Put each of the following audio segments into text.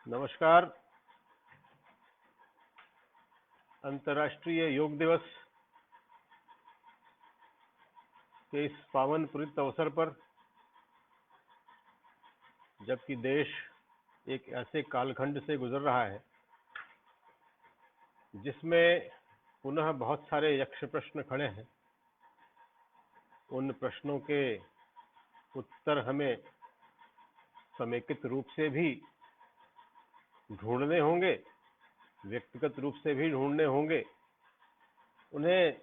नमस्कार। अंतर्राष्ट्रीय योग दिवस के इस पावन पवित्र अवसर पर, जबकि देश एक ऐसे कालखंड से गुजर रहा है जिसमें पुनः बहुत सारे यक्ष प्रश्न खड़े हैं, उन प्रश्नों के उत्तर हमें समेकित रूप से भी ढूंढने होंगे, व्यक्तिगत रूप से भी ढूंढने होंगे, उन्हें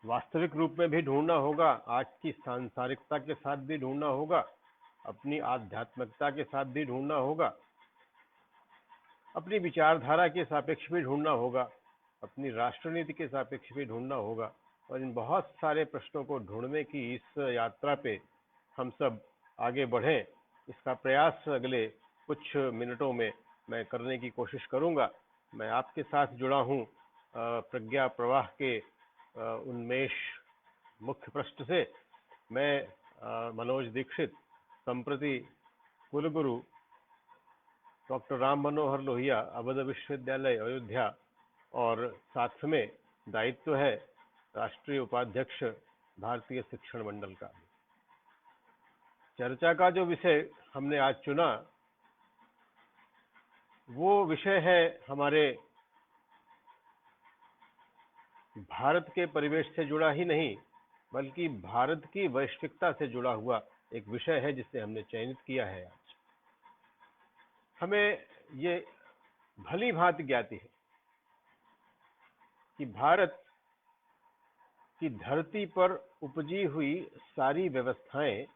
वास्तविक रूप में भी ढूंढना होगा, आज की सांसारिकता के साथ भी ढूंढना होगा, अपनी आध्यात्मिकता के साथ भी ढूंढना होगा, अपनी विचारधारा के सापेक्ष भी ढूंढना होगा, अपनी राष्ट्रनीति के सापेक्ष भी ढूंढना होगा। और इन बहुत सारे प्रश्नों को ढूंढने की इस यात्रा पे हम सब आगे बढ़ें, इसका प्रयास अगले कुछ मिनटों में मैं करने की कोशिश करूंगा। मैं आपके साथ जुड़ा हूं प्रज्ञा प्रवाह के उन्मेष मुख्य पृष्ठ से। मैं मनोज दीक्षित, संप्रति कुलगुरु डॉक्टर राम मनोहर लोहिया, अवध विश्वविद्यालय अयोध्या, और साथ में दायित्व है राष्ट्रीय उपाध्यक्ष भारतीय शिक्षण मंडल का। चर्चा का जो विषय हमने आज चुना वो विषय है हमारे भारत के परिवेश से जुड़ा ही नहीं, बल्कि भारत की वैश्विकता से जुड़ा हुआ एक विषय है जिसे हमने चयनित किया है। आज हमें ये भली भांति ज्ञाति है कि भारत की धरती पर उपजी हुई सारी व्यवस्थाएं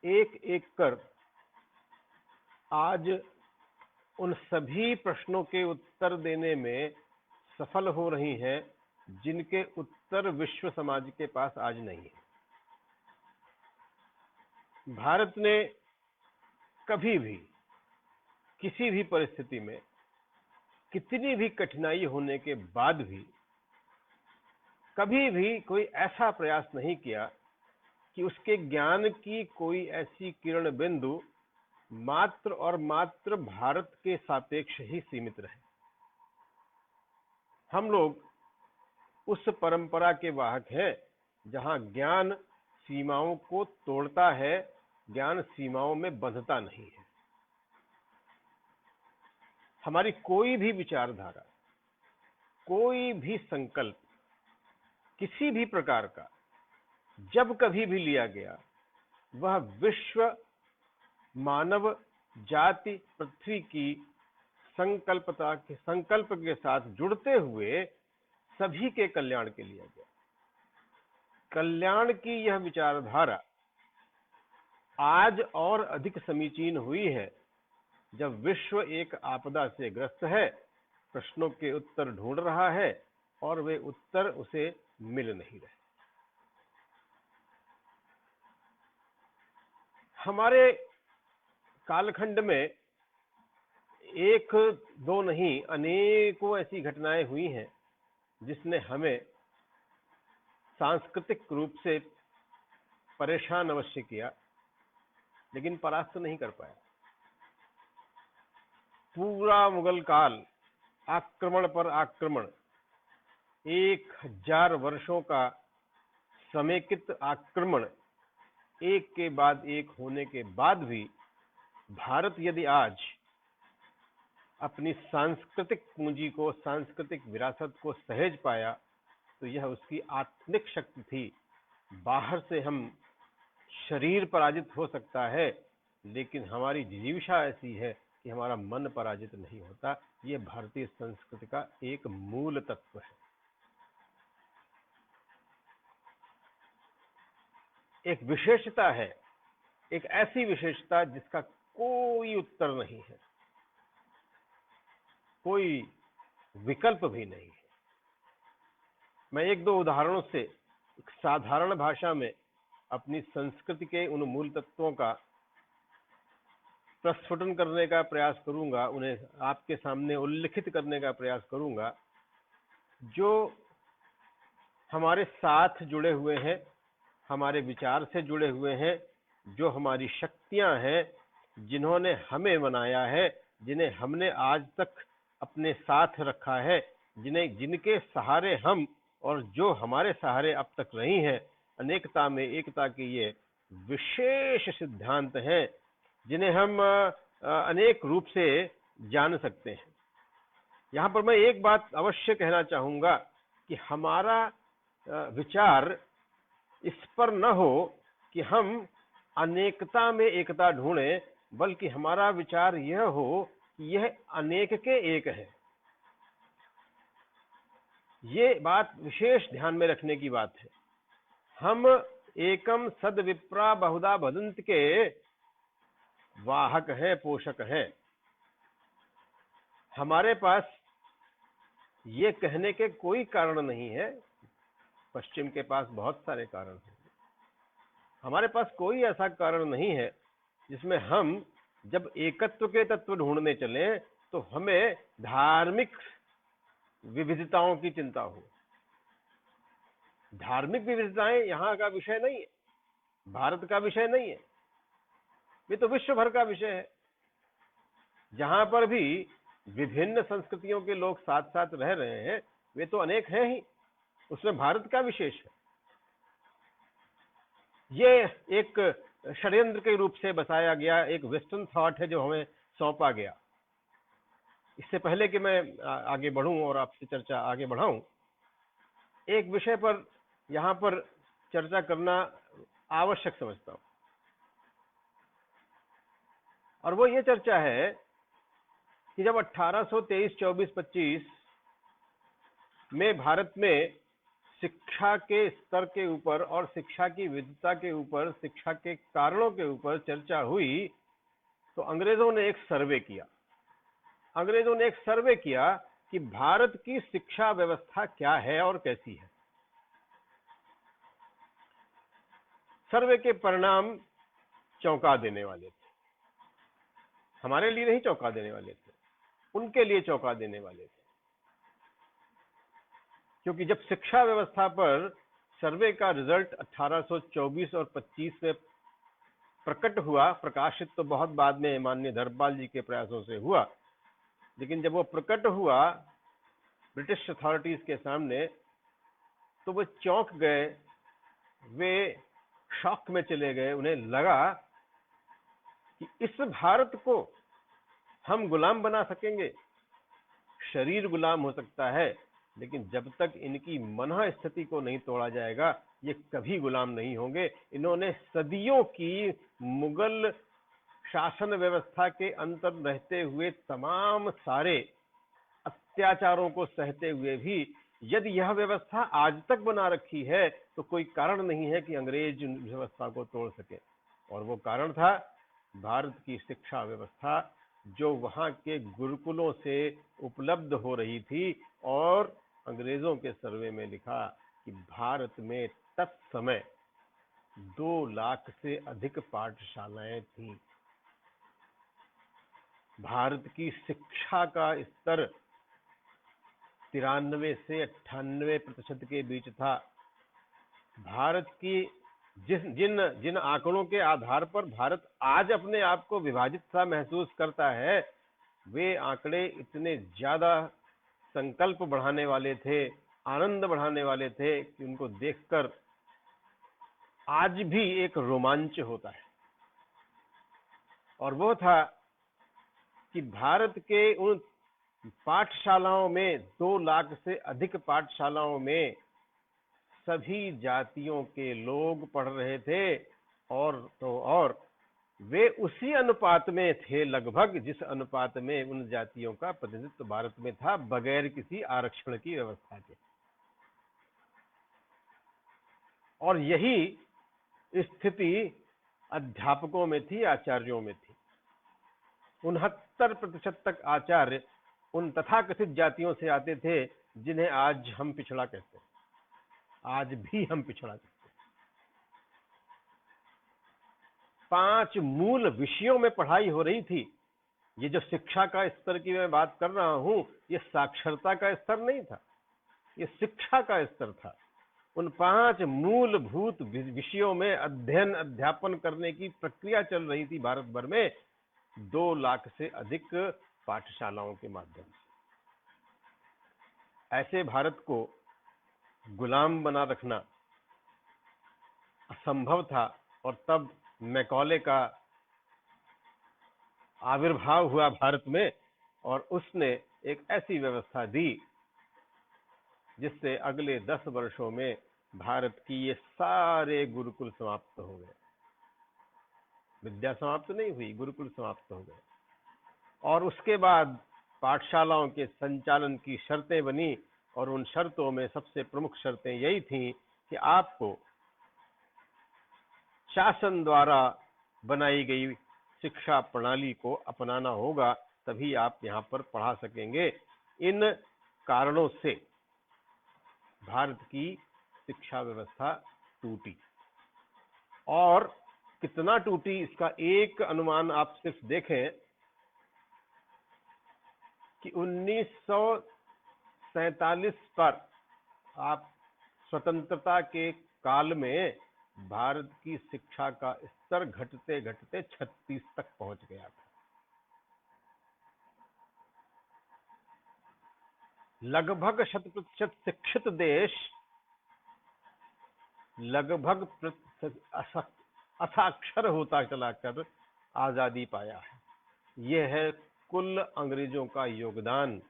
एक एक कर आज उन सभी प्रश्नों के उत्तर देने में सफल हो रही हैं जिनके उत्तर विश्व समाज के पास आज नहीं है। भारत ने कभी भी किसी भी परिस्थिति में, कितनी भी कठिनाई होने के बाद भी, कभी भी कोई ऐसा प्रयास नहीं किया कि उसके ज्ञान की कोई ऐसी किरण बिंदु मात्र और मात्र भारत के सापेक्ष ही सीमित रहे। हम लोग उस परंपरा के वाहक हैं जहां ज्ञान सीमाओं को तोड़ता है, ज्ञान सीमाओं में बंधता नहीं है। हमारी कोई भी विचारधारा, कोई भी संकल्प किसी भी प्रकार का जब कभी भी लिया गया, वह विश्व, मानव जाति, पृथ्वी की संकल्प के साथ जुड़ते हुए सभी के कल्याण के लिए गया। कल्याण की यह विचारधारा आज और अधिक समीचीन हुई है जब विश्व एक आपदा से ग्रस्त है, प्रश्नों के उत्तर ढूंढ रहा है और वे उत्तर उसे मिल नहीं रहे। हमारे कालखंड में एक दो नहीं, अनेकों ऐसी घटनाएं हुई हैं जिसने हमें सांस्कृतिक रूप से परेशान अवश्य किया, लेकिन परास्त नहीं कर पाया। पूरा मुगल काल, आक्रमण पर आक्रमण, 1000 वर्षों का समेकित आक्रमण एक के बाद एक होने के बाद भी भारत यदि आज अपनी सांस्कृतिक पूंजी को, सांस्कृतिक विरासत को सहेज पाया तो यह उसकी आत्मिक शक्ति थी। बाहर से हम शरीर पराजित हो सकता है, लेकिन हमारी जिजीविषा ऐसी है कि हमारा मन पराजित नहीं होता। यह भारतीय संस्कृति का एक मूल तत्व है। एक विशेषता है, एक ऐसी विशेषता जिसका कोई उत्तर नहीं है, कोई विकल्प भी नहीं है। मैं एक दो उदाहरणों से साधारण भाषा में अपनी संस्कृति के उन मूल तत्वों का प्रस्फुटन करने का प्रयास करूंगा, उन्हें आपके सामने उल्लिखित करने का प्रयास करूंगा, जो हमारे साथ जुड़े हुए हैं, हमारे विचार से जुड़े हुए हैं, जो हमारी शक्तियां हैं, जिन्होंने हमें बनाया है, जिन्हें हमने आज तक अपने साथ रखा है, जिनके सहारे हम और जो हमारे सहारे अब तक रही हैं, अनेकता में एकता के ये विशेष सिद्धांत हैं जिन्हें हम अनेक रूप से जान सकते हैं। यहाँ पर मैं एक बात अवश्य कहना चाहूंगा कि हमारा विचार इस पर न हो कि हम अनेकता में एकता ढूंढें, बल्कि हमारा विचार यह हो कि यह अनेक के एक है। ये बात विशेष ध्यान में रखने की बात है। हम एकम सद विप्रा बहुधा भदंत के वाहक हैं, पोषक हैं। हमारे पास ये कहने के कोई कारण नहीं है, पश्चिम के पास बहुत सारे कारण हैं, हमारे पास कोई ऐसा कारण नहीं है जिसमें हम जब एकत्व के तत्व ढूंढने चलें तो हमें धार्मिक विविधताओं की चिंता हो। धार्मिक विविधताएं यहाँ का विषय नहीं है, भारत का विषय नहीं है, ये तो विश्व भर का विषय है। जहां पर भी विभिन्न संस्कृतियों के लोग साथ साथ रह रहे हैं, वे तो अनेक हैं ही, उसमें भारत का विशेष है। ये एक षड्यंत्र के रूप से बसाया गया एक वेस्टर्न थॉट है जो हमें सौंपा गया। इससे पहले कि मैं आगे बढ़ूं और आपसे चर्चा आगे बढ़ाऊं, एक विषय पर यहां पर चर्चा करना आवश्यक समझता हूं, और वो ये चर्चा है कि जब 1823, 24, 25 में भारत में शिक्षा के स्तर के ऊपर और शिक्षा की विविधता के ऊपर, शिक्षा के कारणों के ऊपर चर्चा हुई, तो अंग्रेजों ने एक सर्वे किया। अंग्रेजों ने एक सर्वे किया कि भारत की शिक्षा व्यवस्था क्या है और कैसी है। सर्वे के परिणाम चौंका देने वाले थे। हमारे लिए नहीं चौंका देने वाले थे, उनके लिए चौंका देने वाले थे। क्योंकि जब शिक्षा व्यवस्था पर सर्वे का रिजल्ट 1824 और 25 में प्रकट हुआ, प्रकाशित तो बहुत बाद में माननीय धर्मपाल जी के प्रयासों से हुआ, लेकिन जब वो प्रकट हुआ ब्रिटिश अथॉरिटीज के सामने, तो वो चौंक गए, वे शॉक में चले गए। उन्हें लगा कि इस भारत को हम गुलाम बना सकेंगे। शरीर गुलाम हो सकता है, लेकिन जब तक इनकी मनः स्थिति को नहीं तोड़ा जाएगा, ये कभी गुलाम नहीं होंगे। इन्होंने सदियों की मुगल शासन व्यवस्था के अंतर रहते हुए तमाम सारे अत्याचारों को सहते हुए भी यदि यह व्यवस्था आज तक बना रखी है, तो कोई कारण नहीं है कि अंग्रेज व्यवस्था को तोड़ सके। और वो कारण था भारत की शिक्षा व्यवस्था, जो वहां के गुरुकुलों से उपलब्ध हो रही थी। और अंग्रेजों के सर्वे में लिखा कि भारत में तत्समय 2 लाख से अधिक पाठशालाएं थीं। भारत की शिक्षा का स्तर 93 से 98% के बीच था। भारत की जिन आंकड़ों के आधार पर भारत आज अपने आप को विभाजित सा महसूस करता है, वे आंकड़े इतने ज्यादा संकल्प बढ़ाने वाले थे, आनंद बढ़ाने वाले थे कि उनको देखकर आज भी एक रोमांच होता है। और वो था कि भारत के उन पाठशालाओं में, 2 लाख से अधिक पाठशालाओं में सभी जातियों के लोग पढ़ रहे थे। और वे उसी अनुपात में थे लगभग जिस अनुपात में उन जातियों का प्रतिनिधित्व भारत में था, बगैर किसी आरक्षण की व्यवस्था के। और यही स्थिति अध्यापकों में थी, आचार्यों में थी। 69% तक आचार्य उन तथाकथित जातियों से आते थे जिन्हें आज हम पिछड़ा कहते हैं। आज भी हम पिछड़ा कहते हैं। 5 मूल विषयों में पढ़ाई हो रही थी। ये जो शिक्षा का स्तर की मैं बात कर रहा हूं, ये साक्षरता का स्तर नहीं था, ये शिक्षा का स्तर था। उन 5 मूलभूत विषयों में अध्ययन अध्यापन करने की प्रक्रिया चल रही थी भारत भर में। 2 लाख से अधिक पाठशालाओं के माध्यम से। ऐसे भारत को गुलाम बना रखना असंभव था, और तब मैकॉले का आविर्भाव हुआ भारत में, और उसने एक ऐसी व्यवस्था दी जिससे अगले 10 वर्षों में भारत की ये सारे गुरुकुल समाप्त हो गए। विद्या समाप्त नहीं हुई, गुरुकुल समाप्त हो गए। और उसके बाद पाठशालाओं के संचालन की शर्तें बनी, और उन शर्तों में सबसे प्रमुख शर्तें यही थीं कि आपको शासन द्वारा बनाई गई शिक्षा प्रणाली को अपनाना होगा, तभी आप यहाँ पर पढ़ा सकेंगे। इन कारणों से भारत की शिक्षा व्यवस्था टूटी, और कितना टूटी इसका एक अनुमान आप सिर्फ देखें कि 1947 पर, आप स्वतंत्रता के काल में भारत की शिक्षा का स्तर घटते घटते 36 तक पहुंच गया था। लगभग 100% शिक्षित देश लगभग असाक्षर होता चला कर आजादी पाया है। यह है कुल अंग्रेजों का योगदान,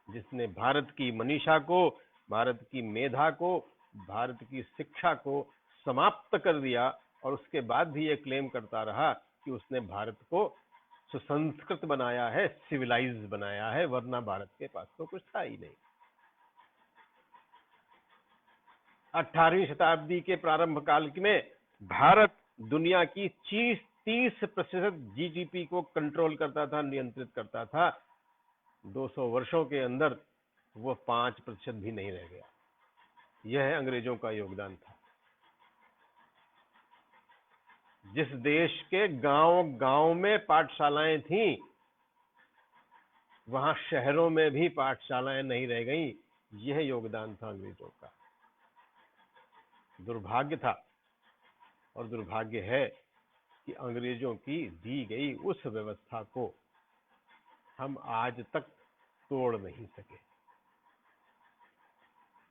जिसने भारत की मनीषा को, भारत की मेधा को, भारत की शिक्षा को समाप्त कर दिया, और उसके बाद भी ये क्लेम करता रहा कि उसने भारत को सुसंस्कृत बनाया है, सिविलाइज बनाया है, वरना भारत के पास तो कुछ था ही नहीं। 18वीं शताब्दी के प्रारंभ काल में भारत दुनिया की 30% जीडीपी को कंट्रोल करता था, नियंत्रित करता था। 200 वर्षों के अंदर वो 5% भी नहीं रह गया। यह अंग्रेजों का योगदान था। जिस देश के गांव-गांव में पाठशालाएं थीं, वहां शहरों में भी पाठशालाएं नहीं रह गईं। यह योगदान था अंग्रेजों का। दुर्भाग्य था और दुर्भाग्य है कि अंग्रेजों की दी गई उस व्यवस्था को हम आज तक तोड़ नहीं सके,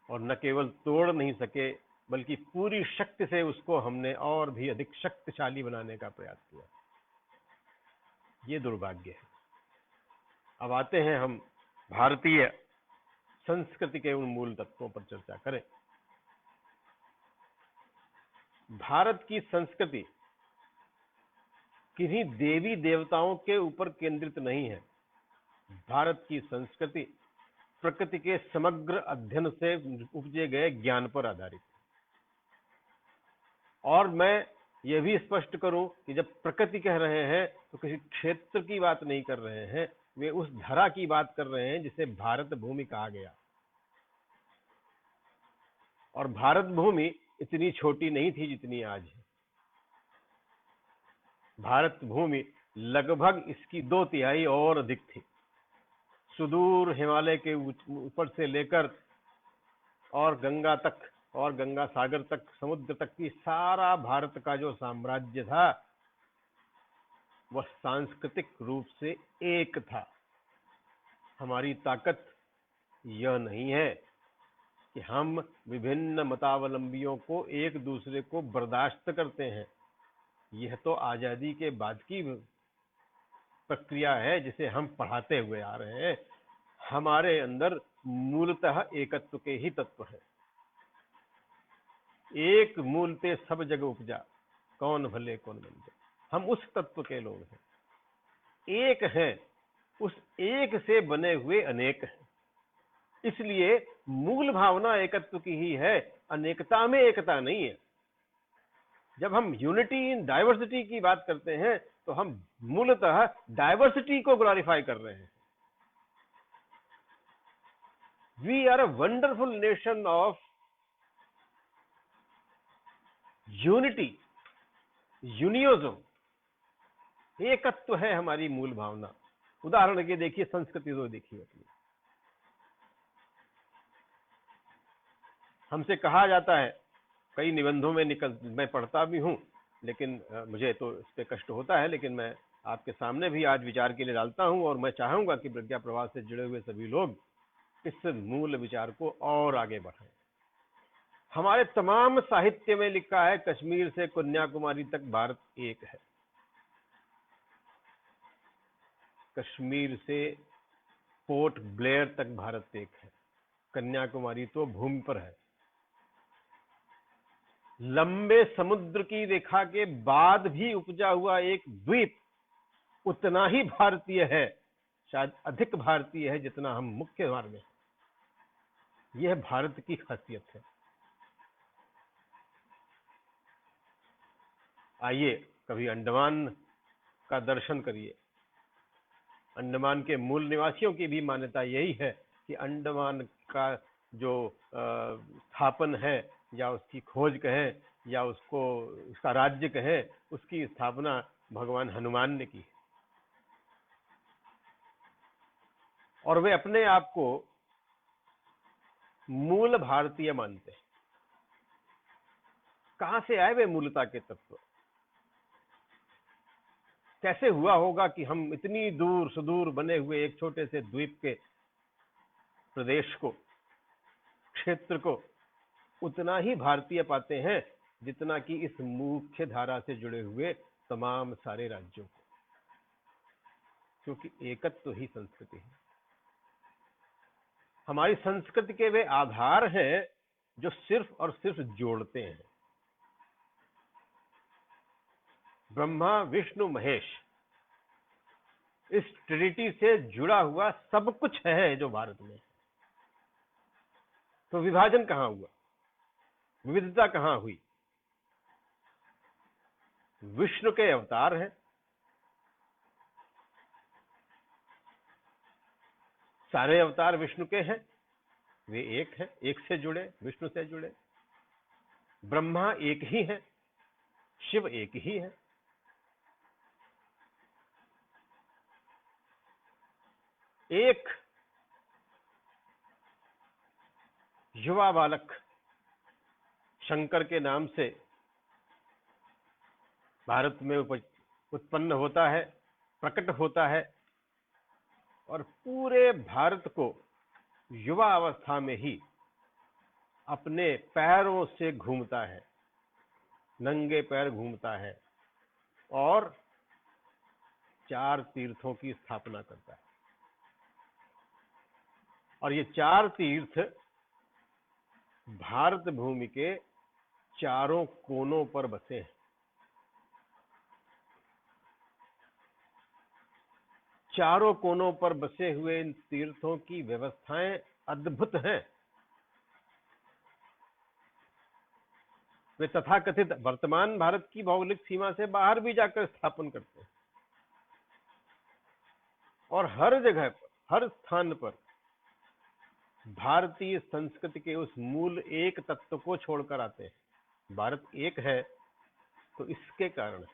और न केवल तोड़ नहीं सके बल्कि पूरी शक्ति से उसको हमने और भी अधिक शक्तिशाली बनाने का प्रयास किया। ये दुर्भाग्य है। अब आते हैं हम भारतीय संस्कृति के उन मूल तत्वों पर चर्चा करें। भारत की संस्कृति किन्हीं देवी देवताओं के ऊपर केंद्रित नहीं है। भारत की संस्कृति प्रकृति के समग्र अध्ययन से उपजे गए ज्ञान पर आधारित है। और मैं यह भी स्पष्ट करूं कि जब प्रकृति कह रहे हैं तो किसी क्षेत्र की बात नहीं कर रहे हैं, वे उस धरा की बात कर रहे हैं जिसे भारत भूमि कहा गया। और भारत भूमि इतनी छोटी नहीं थी जितनी आज है। भारत भूमि लगभग इसकी 2/3 और अधिक थी। सुदूर हिमालय के ऊपर से लेकर और गंगा तक और गंगा सागर तक, समुद्र तक की सारा भारत का जो साम्राज्य था वह सांस्कृतिक रूप से एक था। हमारी ताकत यह नहीं है कि हम विभिन्न मतावलंबियों को एक दूसरे को बर्दाश्त करते हैं। यह तो आजादी के बाद की प्रक्रिया है जिसे हम पढ़ाते हुए आ रहे हैं। हमारे अंदर मूलतः एकत्व के ही तत्व है। एक मूलते सब जग उपजा, कौन भले कौन मंदे। हम उस तत्व के लोग हैं। एक हैं, उस एक से बने हुए अनेक हैं। इसलिए मूल भावना एकत्व की ही है, अनेकता में एकता नहीं है। जब हम यूनिटी इन डाइवर्सिटी की बात करते हैं तो हम मूलतः डाइवर्सिटी को ग्लोरीफाई कर रहे हैं। We are a wonderful nation of unity, unionism, एकत्व है हमारी मूल भावना। उदाहरण के देखिए, संस्कृति तो देखिए अपनी। हमसे कहा जाता है, कई निबंधों में मैं पढ़ता भी हूं, लेकिन मुझे तो इस पे कष्ट होता है, लेकिन मैं आपके सामने भी आज विचार के लिए डालता हूं, और मैं चाहूंगा कि प्रज्ञा प्रवास से जुड़े हुए सभी लोग इस मूल विचार को और आगे बढ़ाएं। हमारे तमाम साहित्य में लिखा है कश्मीर से कन्याकुमारी तक भारत एक है। कश्मीर से पोर्ट ब्लेयर तक भारत एक है। कन्याकुमारी तो भूमि पर है। लंबे समुद्र की रेखा के बाद भी उपजा हुआ एक द्वीप उतना ही भारतीय है, शायद अधिक भारतीय है जितना हम मुख्य मार्ग में। यह भारत की खासियत है। आइए कभी अंडमान का दर्शन करिए। अंडमान के मूल निवासियों की भी मान्यता यही है कि अंडमान का जो स्थापन है, या उसकी खोज कहें, या उसको उसका राज्य कहें, उसकी स्थापना भगवान हनुमान ने की है। और वे अपने आप को मूल भारतीय मानते हैं। कहां से आए वे मूलता के तत्व? कैसे हुआ होगा कि हम इतनी दूर सुदूर बने हुए एक छोटे से द्वीप के प्रदेश को, क्षेत्र को उतना ही भारतीय पाते हैं जितना कि इस मुख्य धारा से जुड़े हुए तमाम सारे राज्यों को, क्योंकि एकत्व ही संस्कृति है। हमारी संस्कृति के वे आधार हैं जो सिर्फ और सिर्फ जोड़ते हैं। ब्रह्मा विष्णु महेश, इस ट्रिनिटी से जुड़ा हुआ सब कुछ है जो भारत में। तो विभाजन कहां हुआ? विविधता कहां हुई? विष्णु के अवतार हैं, सारे अवतार विष्णु के हैं, वे एक हैं, एक से जुड़े, विष्णु से जुड़े। ब्रह्मा एक ही है, शिव एक ही है। एक युवा बालक शंकर के नाम से भारत में उत्पन्न होता है, प्रकट होता है, और पूरे भारत को युवा अवस्था में ही अपने पैरों से घूमता है, नंगे पैर घूमता है, और 4 तीर्थों की स्थापना करता है। और ये 4 तीर्थ भारत भूमि के चारों कोनों पर बसे हैं। चारों कोनों पर बसे हुए इन तीर्थों की व्यवस्थाएं अद्भुत हैं। वे तथाकथित वर्तमान भारत की भौगोलिक सीमा से बाहर भी जाकर स्थापन करते हैं, और हर जगह पर, हर स्थान पर भारतीय संस्कृति के उस मूल एक तत्व को छोड़कर आते हैं। भारत एक है तो इसके कारण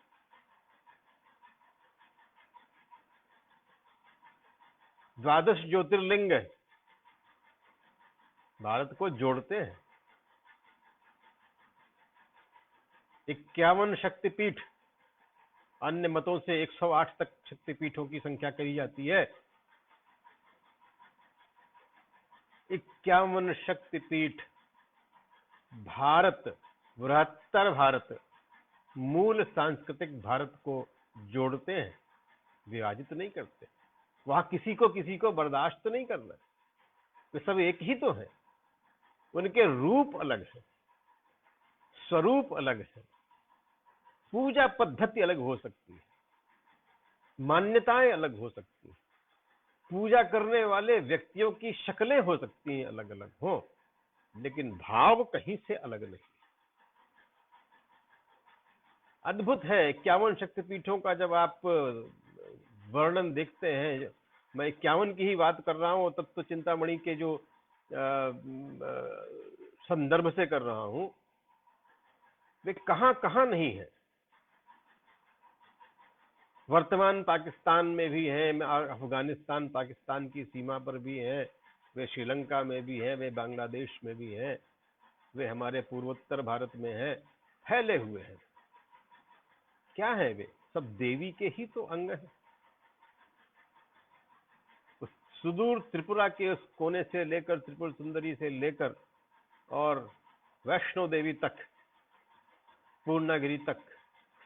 12 ज्योतिर्लिंग भारत को जोड़ते हैं। 51 शक्तिपीठ, अन्य मतों से 108 तक शक्तिपीठों की संख्या कही जाती है। 51 शक्तिपीठ भारत, बृहत्तर भारत, मूल सांस्कृतिक भारत को जोड़ते हैं, विभाजित नहीं करते। वहां किसी को बर्दाश्त नहीं करना। वे सब एक ही तो है, उनके रूप अलग है, स्वरूप अलग है, पूजा पद्धति अलग हो सकती है, मान्यताएं अलग हो सकती हैं, पूजा करने वाले व्यक्तियों की शक्लें हो सकती हैं अलग अलग हो, लेकिन भाव कहीं से अलग नहीं। अद्भुत है 51 शक्तिपीठों का जब आप वर्णन देखते हैं। मैं 51 की ही बात कर रहा हूं, तब तो चिंतामणि के जो संदर्भ से कर रहा हूं। वे कहां कहां नहीं है। वर्तमान पाकिस्तान में भी हैं, अफगानिस्तान पाकिस्तान की सीमा पर भी हैं, वे श्रीलंका में भी हैं, वे बांग्लादेश में भी हैं, वे हमारे पूर्वोत्तर भारत में हैं, फैले हुए हैं। क्या है वे? सब देवी के ही तो अंग हैं। उस सुदूर त्रिपुरा के उस कोने से लेकर, त्रिपुर सुंदरी से लेकर और वैष्णो देवी तक, पूर्णागिरि तक,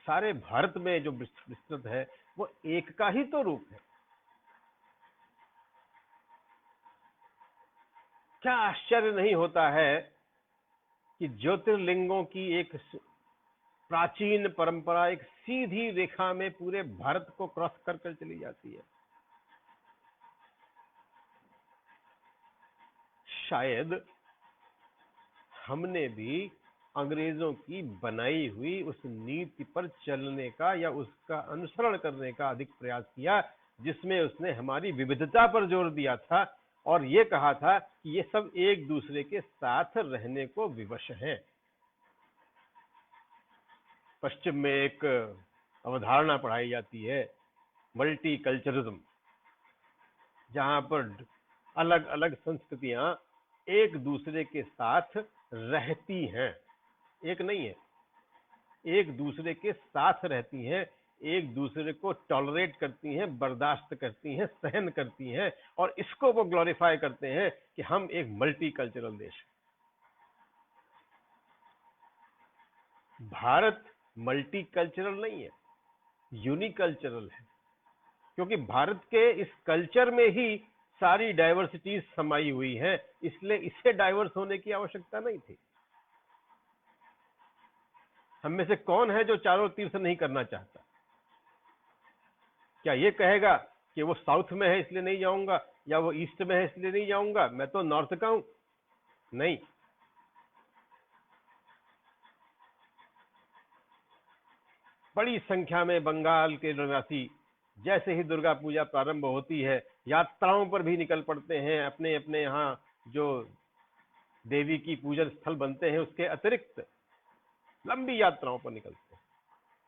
सारे भारत में जो विस्तृत है वो एक का ही तो रूप है। क्या आश्चर्य नहीं होता है कि ज्योतिर्लिंगों की एक प्राचीन परंपरा एक सीधी रेखा में पूरे भारत को क्रॉस कर कर चली जाती है। शायद हमने भी अंग्रेजों की बनाई हुई उस नीति पर चलने का या उसका अनुसरण करने का अधिक प्रयास किया, जिसमें उसने हमारी विविधता पर जोर दिया था और ये कहा था कि ये सब एक दूसरे के साथ रहने को विवश हैं। पश्चिम में एक अवधारणा पढ़ाई जाती है मल्टी कल्चरिज्म, जहां पर अलग अलग संस्कृतियां एक दूसरे के साथ रहती हैं, एक नहीं है, एक दूसरे के साथ रहती हैं, एक दूसरे को टॉलरेट करती हैं, बर्दाश्त करती हैं, सहन करती हैं, और इसको वो ग्लोरीफाई करते हैं कि हम एक मल्टी कल्चरल देश हैं। भारत मल्टी कल्चरल नहीं है, यूनिकल्चरल है, क्योंकि भारत के इस कल्चर में ही सारी डाइवर्सिटीज समाई हुई है, इसलिए इसे डाइवर्स होने की आवश्यकता नहीं थी। हम में से कौन है जो चारों तीर्थ नहीं करना चाहता? क्या ये कहेगा कि वो साउथ में है इसलिए नहीं जाऊंगा, या वो ईस्ट में है इसलिए नहीं जाऊंगा, मैं तो नॉर्थ का हूं? नहीं। बड़ी संख्या में बंगाल के निवासी जैसे ही दुर्गा पूजा प्रारंभ होती है यात्राओं पर भी निकल पड़ते हैं, अपने अपने यहाँ जो देवी की पूजन स्थल बनते हैं उसके अतिरिक्त लंबी यात्राओं पर निकलते हैं।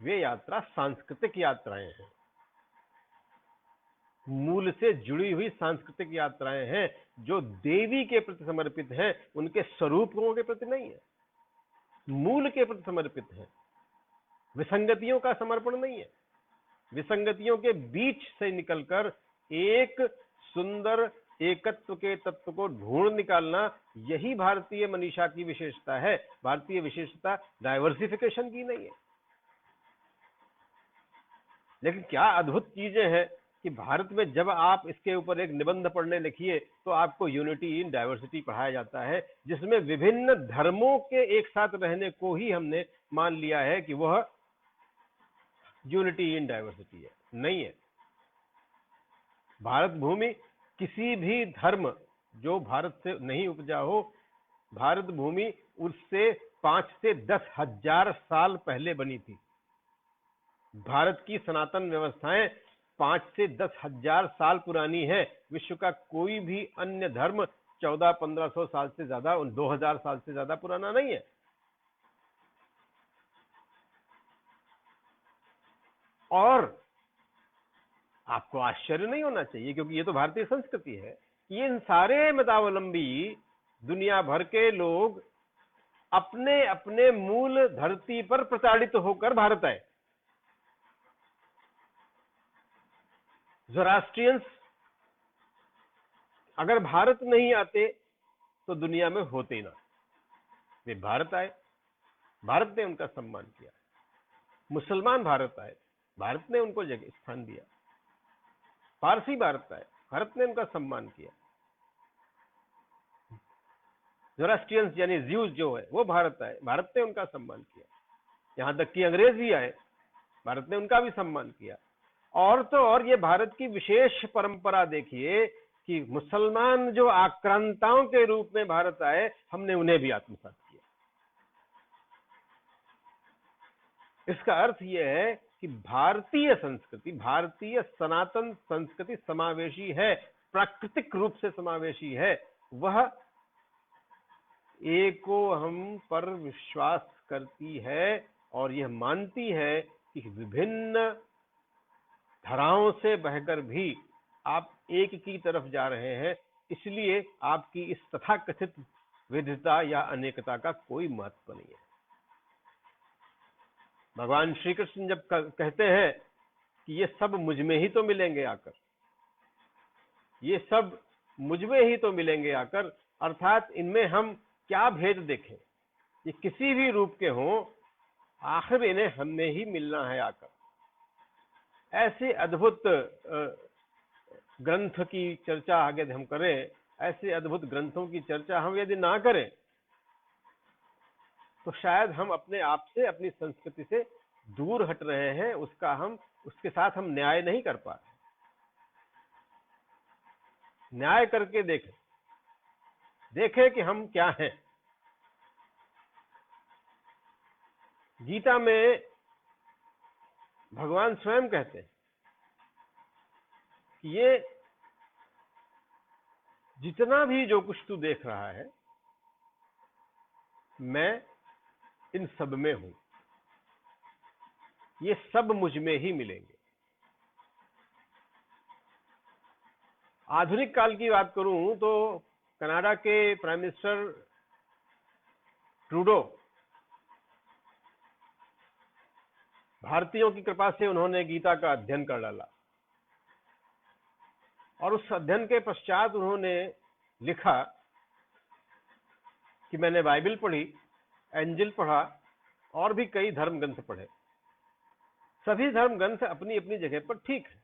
वे यात्रा सांस्कृतिक यात्राएं हैं, मूल से जुड़ी हुई सांस्कृतिक यात्राएं हैं, जो देवी के प्रति समर्पित हैं, उनके स्वरूपों के प्रति नहीं है, मूल के प्रति समर्पित है। विसंगतियों का समर्पण नहीं है, विसंगतियों के बीच से निकलकर एक सुंदर एकत्व के तत्व को ढूंढ निकालना, यही भारतीय मनीषा की विशेषता है। भारतीय विशेषता डाइवर्सिफिकेशन की नहीं है। लेकिन क्या अद्भुत चीजें हैं कि भारत में जब आप इसके ऊपर एक निबंध पढ़ने लिखिए तो आपको यूनिटी इन डाइवर्सिटी पढ़ाया जाता है, जिसमें विभिन्न धर्मों के एक साथ रहने को ही हमने मान लिया है कि वह यूनिटी इन डाइवर्सिटी है। नहीं है। भारत भूमि किसी भी धर्म जो भारत से नहीं उपजा हो, भारत भूमि उससे 5 से 10 हजार साल पहले बनी थी। भारत की सनातन व्यवस्थाएं 5 से 10 हजार साल पुरानी है। विश्व का कोई भी अन्य धर्म 1400-1500 साल से ज्यादा, 2000 साल से ज्यादा पुराना नहीं है। और आपको आश्चर्य नहीं होना चाहिए, क्योंकि ये तो भारतीय संस्कृति है, कि इन सारे मतावलंबी दुनिया भर के लोग अपने अपने मूल धरती पर प्रताड़ित होकर भारत आए। ज़ोरास्ट्रियंस अगर भारत नहीं आते तो दुनिया में होते ना। वे भारत आए, भारत ने उनका सम्मान किया। मुसलमान भारत आए, भारत ने उनको जगह स्थान दिया। पारसी भारत आए, भारत ने उनका सम्मान किया। ज़ोरास्ट्रियंस यानी ज्यूज जो है वो भारत आए, भारत ने उनका सम्मान किया। यहां तक कि अंग्रेज भी आए, भारत ने उनका भी सम्मान किया। और तो और ये भारत की विशेष परंपरा देखिए कि मुसलमान जो आक्रांताओं के रूप में भारत आए, हमने उन्हें भी आत्मसात किया। इसका अर्थ यह है कि भारतीय संस्कृति, भारतीय सनातन संस्कृति समावेशी है, प्राकृतिक रूप से समावेशी है। वह एको हम पर विश्वास करती है और यह मानती है कि विभिन्न धाराओं से बहकर भी आप एक की तरफ जा रहे हैं, इसलिए आपकी इस तथाकथित विविधता या अनेकता का कोई महत्व नहीं है। भगवान श्री कृष्ण जब कहते हैं कि ये सब मुझ में ही तो मिलेंगे आकर, ये सब मुझ में ही तो मिलेंगे आकर, अर्थात इनमें हम क्या भेद देखें, ये किसी भी रूप के हों, आखिर इन्हें हमने ही मिलना है आकर। ऐसे अद्भुत ग्रंथ की चर्चा आगे हम करें, ऐसे अद्भुत ग्रंथों की चर्चा हम यदि ना करें तो शायद हम अपने आप से, अपनी संस्कृति से दूर हट रहे हैं, उसके साथ हम न्याय नहीं कर पा रहे। न्याय करके देखें कि हम क्या हैं। गीता में भगवान स्वयं कहते हैं कि ये जितना भी जो कुछ तू देख रहा है, मैं इन सब में हूं, ये सब मुझ में ही मिलेंगे। आधुनिक काल की बात करूं तो कनाडा के प्राइम मिनिस्टर ट्रूडो, भारतीयों की कृपा से उन्होंने गीता का अध्ययन कर डाला और उस अध्ययन के पश्चात उन्होंने लिखा कि मैंने बाइबल पढ़ी, एंजिल पढ़ा और भी कई धर्म ग्रंथ पढ़े। सभी धर्म ग्रंथ अपनी अपनी जगह पर ठीक है,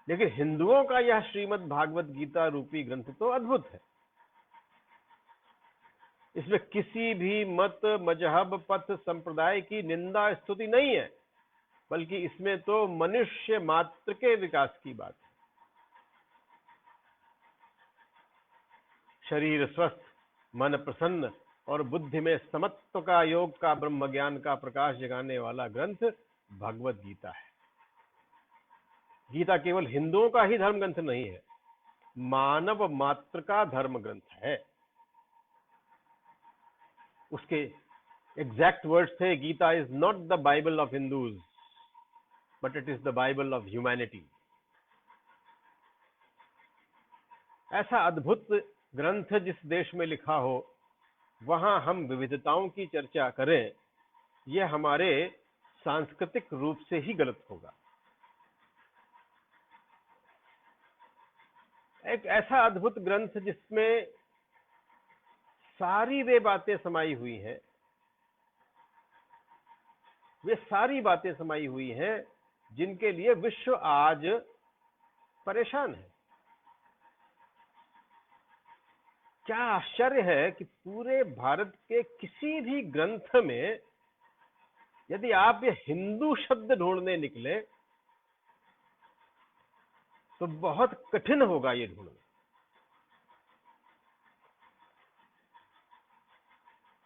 लेकिन हिंदुओं का यह श्रीमद् भागवत गीता रूपी ग्रंथ तो अद्भुत है। इसमें किसी भी मत, मजहब, पथ, संप्रदाय की निंदा स्तुति नहीं है, बल्कि इसमें तो मनुष्य मात्र के विकास की बात है। शरीर स्वस्थ, मन प्रसन्न और बुद्धि में समत्व का, योग का, ब्रह्म ज्ञान का प्रकाश जगाने वाला ग्रंथ भगवत गीता है। गीता केवल हिंदुओं का ही धर्म ग्रंथ नहीं है, मानव मात्र का धर्म ग्रंथ है। उसके एग्जैक्ट वर्ड्स थे, Gita is not the Bible of Hindus but it is the Bible of humanity. ऐसा अद्भुत ग्रंथ जिस देश में लिखा हो, वहां हम विविधताओं की चर्चा करें, यह हमारे सांस्कृतिक रूप से ही गलत होगा। एक ऐसा अद्भुत ग्रंथ जिसमें सारी वे बातें समाई हुई हैं, वे सारी बातें समाई हुई हैं जिनके लिए विश्व आज परेशान है। क्या आश्चर्य है कि पूरे भारत के किसी भी ग्रंथ में यदि आप ये हिंदू शब्द ढूंढने निकले तो बहुत कठिन होगा ये ढूंढना।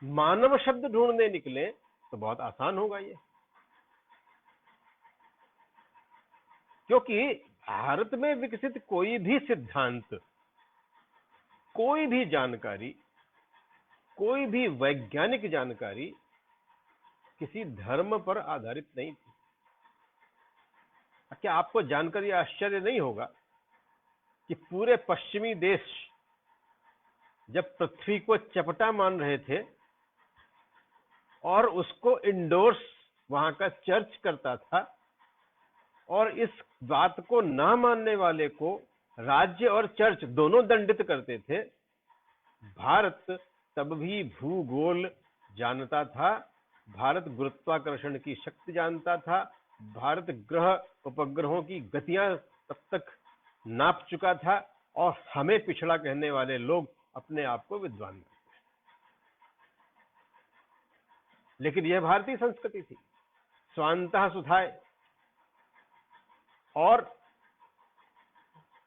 मानव शब्द ढूंढने निकले तो बहुत आसान होगा ये, क्योंकि भारत में विकसित कोई भी सिद्धांत, कोई भी जानकारी, कोई भी वैज्ञानिक जानकारी किसी धर्म पर आधारित नहीं थी। क्या आपको जानकर यह आश्चर्य नहीं होगा कि पूरे पश्चिमी देश जब पृथ्वी को चपटा मान रहे थे और उसको इंडोर्स वहां का चर्च करता था, और इस बात को ना मानने वाले को राज्य और चर्च दोनों दंडित करते थे, भारत तब भी भूगोल जानता था, भारत गुरुत्वाकर्षण की शक्ति जानता था, भारत ग्रह उपग्रहों की गतियां तब तक नाप चुका था, और हमें पिछड़ा कहने वाले लोग अपने आप को विद्वान मानते हैं। लेकिन यह भारतीय संस्कृति थी, स्वांतः सुधाय। और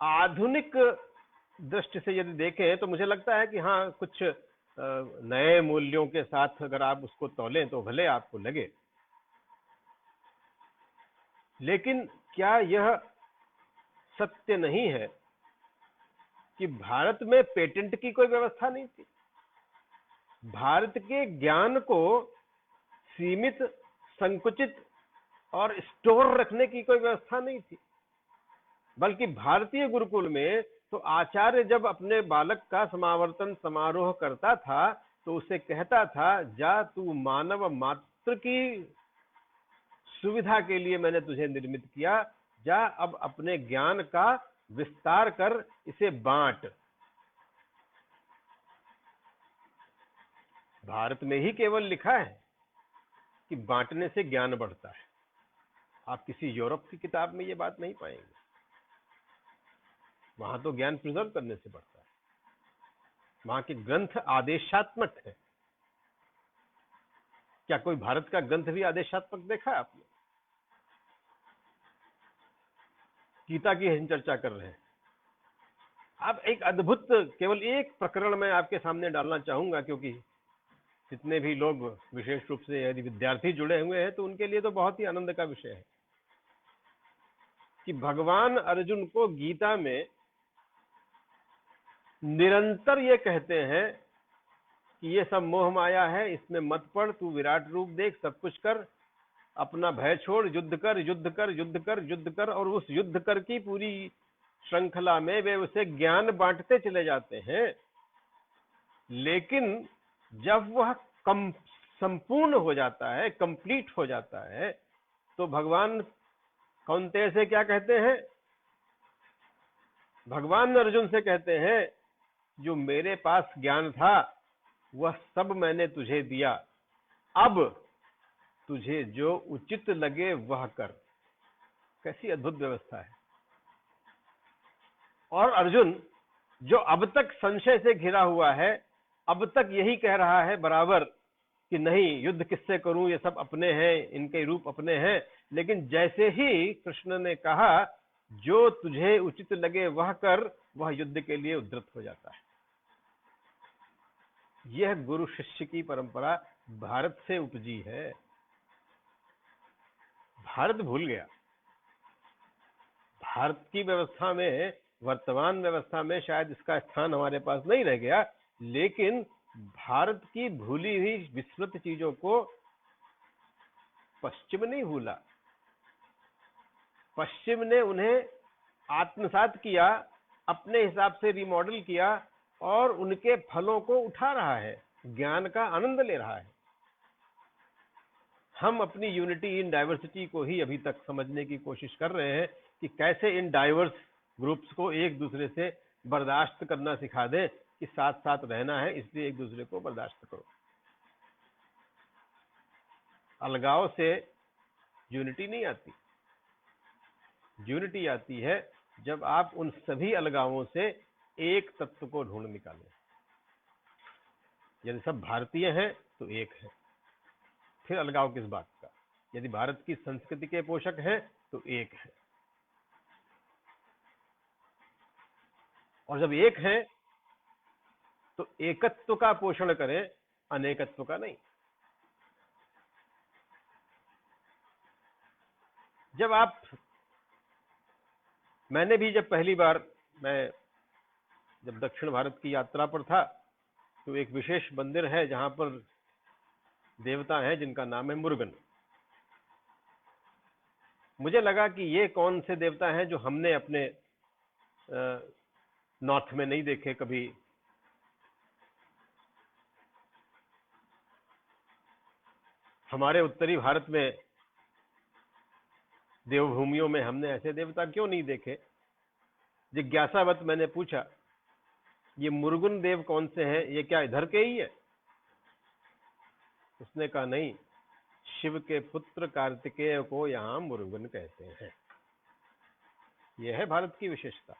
आधुनिक दृष्टि से यदि देखें तो मुझे लगता है कि हाँ, कुछ नए मूल्यों के साथ अगर आप उसको तौलें तो भले आपको लगे, लेकिन क्या यह सत्य नहीं है कि भारत में पेटेंट की कोई व्यवस्था नहीं थी? भारत के ज्ञान को सीमित, संकुचित और स्टोर रखने की कोई व्यवस्था नहीं थी, बल्कि भारतीय गुरुकुल में तो आचार्य जब अपने बालक का समावर्तन समारोह करता था तो उसे कहता था, जा तू मानव मात्र की सुविधा के लिए मैंने तुझे निर्मित किया, जा अब अपने ज्ञान का विस्तार कर, इसे बांट। भारत में ही केवल लिखा है कि बांटने से ज्ञान बढ़ता है। आप किसी यूरोप की किताब में ये बात नहीं पाएंगे। वहां तो ज्ञान प्रिजर्व करने से बढ़ता है। वहां के ग्रंथ आदेशात्मक है। क्या कोई भारत का ग्रंथ भी आदेशात्मक देखा है आपने? गीता की हम चर्चा कर रहे हैं। अब एक अद्भुत, केवल एक प्रकरण मैं आपके सामने डालना चाहूंगा, क्योंकि जितने भी लोग विशेष रूप से यदि विद्यार्थी जुड़े हुए हैं तो उनके लिए तो बहुत ही आनंद का विषय है कि भगवान अर्जुन को गीता में निरंतर ये कहते हैं कि ये सब मोह माया है, इसमें मत पड़, तू विराट रूप देख, सब कुछ कर, अपना भय छोड़, युद्ध कर, युद्ध कर, युद्ध कर, युद्ध कर। और उस युद्ध कर की पूरी श्रृंखला में वे उसे ज्ञान बांटते चले जाते हैं। लेकिन जब वह संपूर्ण हो जाता है, कंप्लीट हो जाता है, तो भगवान कौन्तेय से क्या कहते हैं? भगवान अर्जुन से कहते हैं, जो मेरे पास ज्ञान था वह सब मैंने तुझे दिया, अब तुझे जो उचित लगे वह कर। कैसी अद्भुत व्यवस्था है। और अर्जुन जो अब तक संशय से घिरा हुआ है, अब तक यही कह रहा है बराबर कि नहीं, युद्ध किससे करूं, ये सब अपने हैं, इनके रूप अपने हैं। लेकिन जैसे ही कृष्ण ने कहा जो तुझे उचित लगे वह कर, वह युद्ध के लिए उद्धृत हो जाता है। यह गुरु शिष्य की परंपरा भारत से उपजी है। भारत भूल गया। भारत की व्यवस्था में, वर्तमान व्यवस्था में शायद इसका स्थान हमारे पास नहीं रह गया, लेकिन भारत की भूली हुई विस्मृत चीजों को पश्चिम नहीं भूला। पश्चिम ने उन्हें आत्मसात किया, अपने हिसाब से रिमॉडल किया और उनके फलों को उठा रहा है, ज्ञान का आनंद ले रहा है। हम अपनी यूनिटी इन डाइवर्सिटी को ही अभी तक समझने की कोशिश कर रहे हैं कि कैसे इन डाइवर्स ग्रुप्स को एक दूसरे से बर्दाश्त करना सिखा दें कि साथ साथ रहना है, इसलिए एक दूसरे को बर्दाश्त करो। अलगाव से यूनिटी नहीं आती। यूनिटी आती है जब आप उन सभी अलगावों से एक तत्व को ढूंढ निकालें। यदि सब भारतीय हैं तो एक है, फिर अलगाव किस बात का? यदि भारत की संस्कृति के पोषक हैं तो एक है। और जब एक है तो एकत्व का पोषण करें, अनेकत्व का नहीं। जब आप, मैंने भी जब पहली बार, मैं जब दक्षिण भारत की यात्रा पर था तो एक विशेष मंदिर है जहां पर देवता हैं जिनका नाम है मुरुगन। मुझे लगा कि ये कौन से देवता हैं जो हमने अपने नॉर्थ में नहीं देखे कभी। हमारे उत्तरी भारत में देवभूमियों में हमने ऐसे देवता क्यों नहीं देखे? जिज्ञासावत मैंने पूछा, ये मुरुगन देव कौन से हैं, ये क्या इधर के ही है? उसने कहा नहीं, शिव के पुत्र कार्तिकेय को यहां मुरुगन कहते हैं। यह है भारत की विशेषता।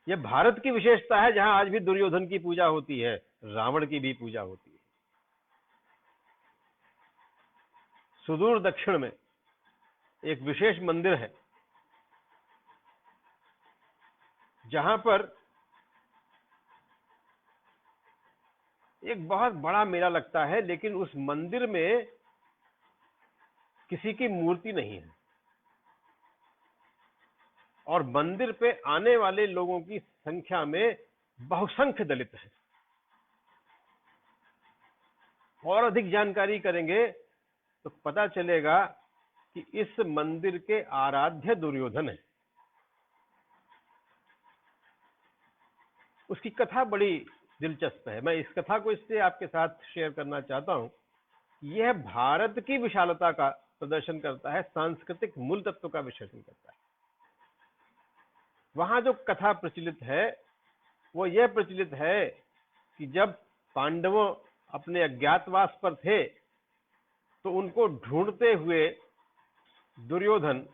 यह भारत की विशेषता है जहां आज भी दुर्योधन की पूजा होती है, रावण की भी पूजा होती है। सुदूर दक्षिण में एक विशेष मंदिर है जहां पर एक बहुत बड़ा मेला लगता है, लेकिन उस मंदिर में किसी की मूर्ति नहीं है और मंदिर पे आने वाले लोगों की संख्या में बहुसंख्य दलित हैं। और अधिक जानकारी करेंगे तो पता चलेगा कि इस मंदिर के आराध्य दुर्योधन है। उसकी कथा बड़ी दिलचस्प है। मैं इस कथा को इससे आपके साथ शेयर करना चाहता हूं। यह भारत की विशालता का प्रदर्शन करता है, सांस्कृतिक मूल तत्व का विश्लेषण करता है। वहां जो कथा प्रचलित है वो यह प्रचलित है कि जब पांडवों अपने अज्ञातवास पर थे तो उनको ढूंढते हुए दुर्योधन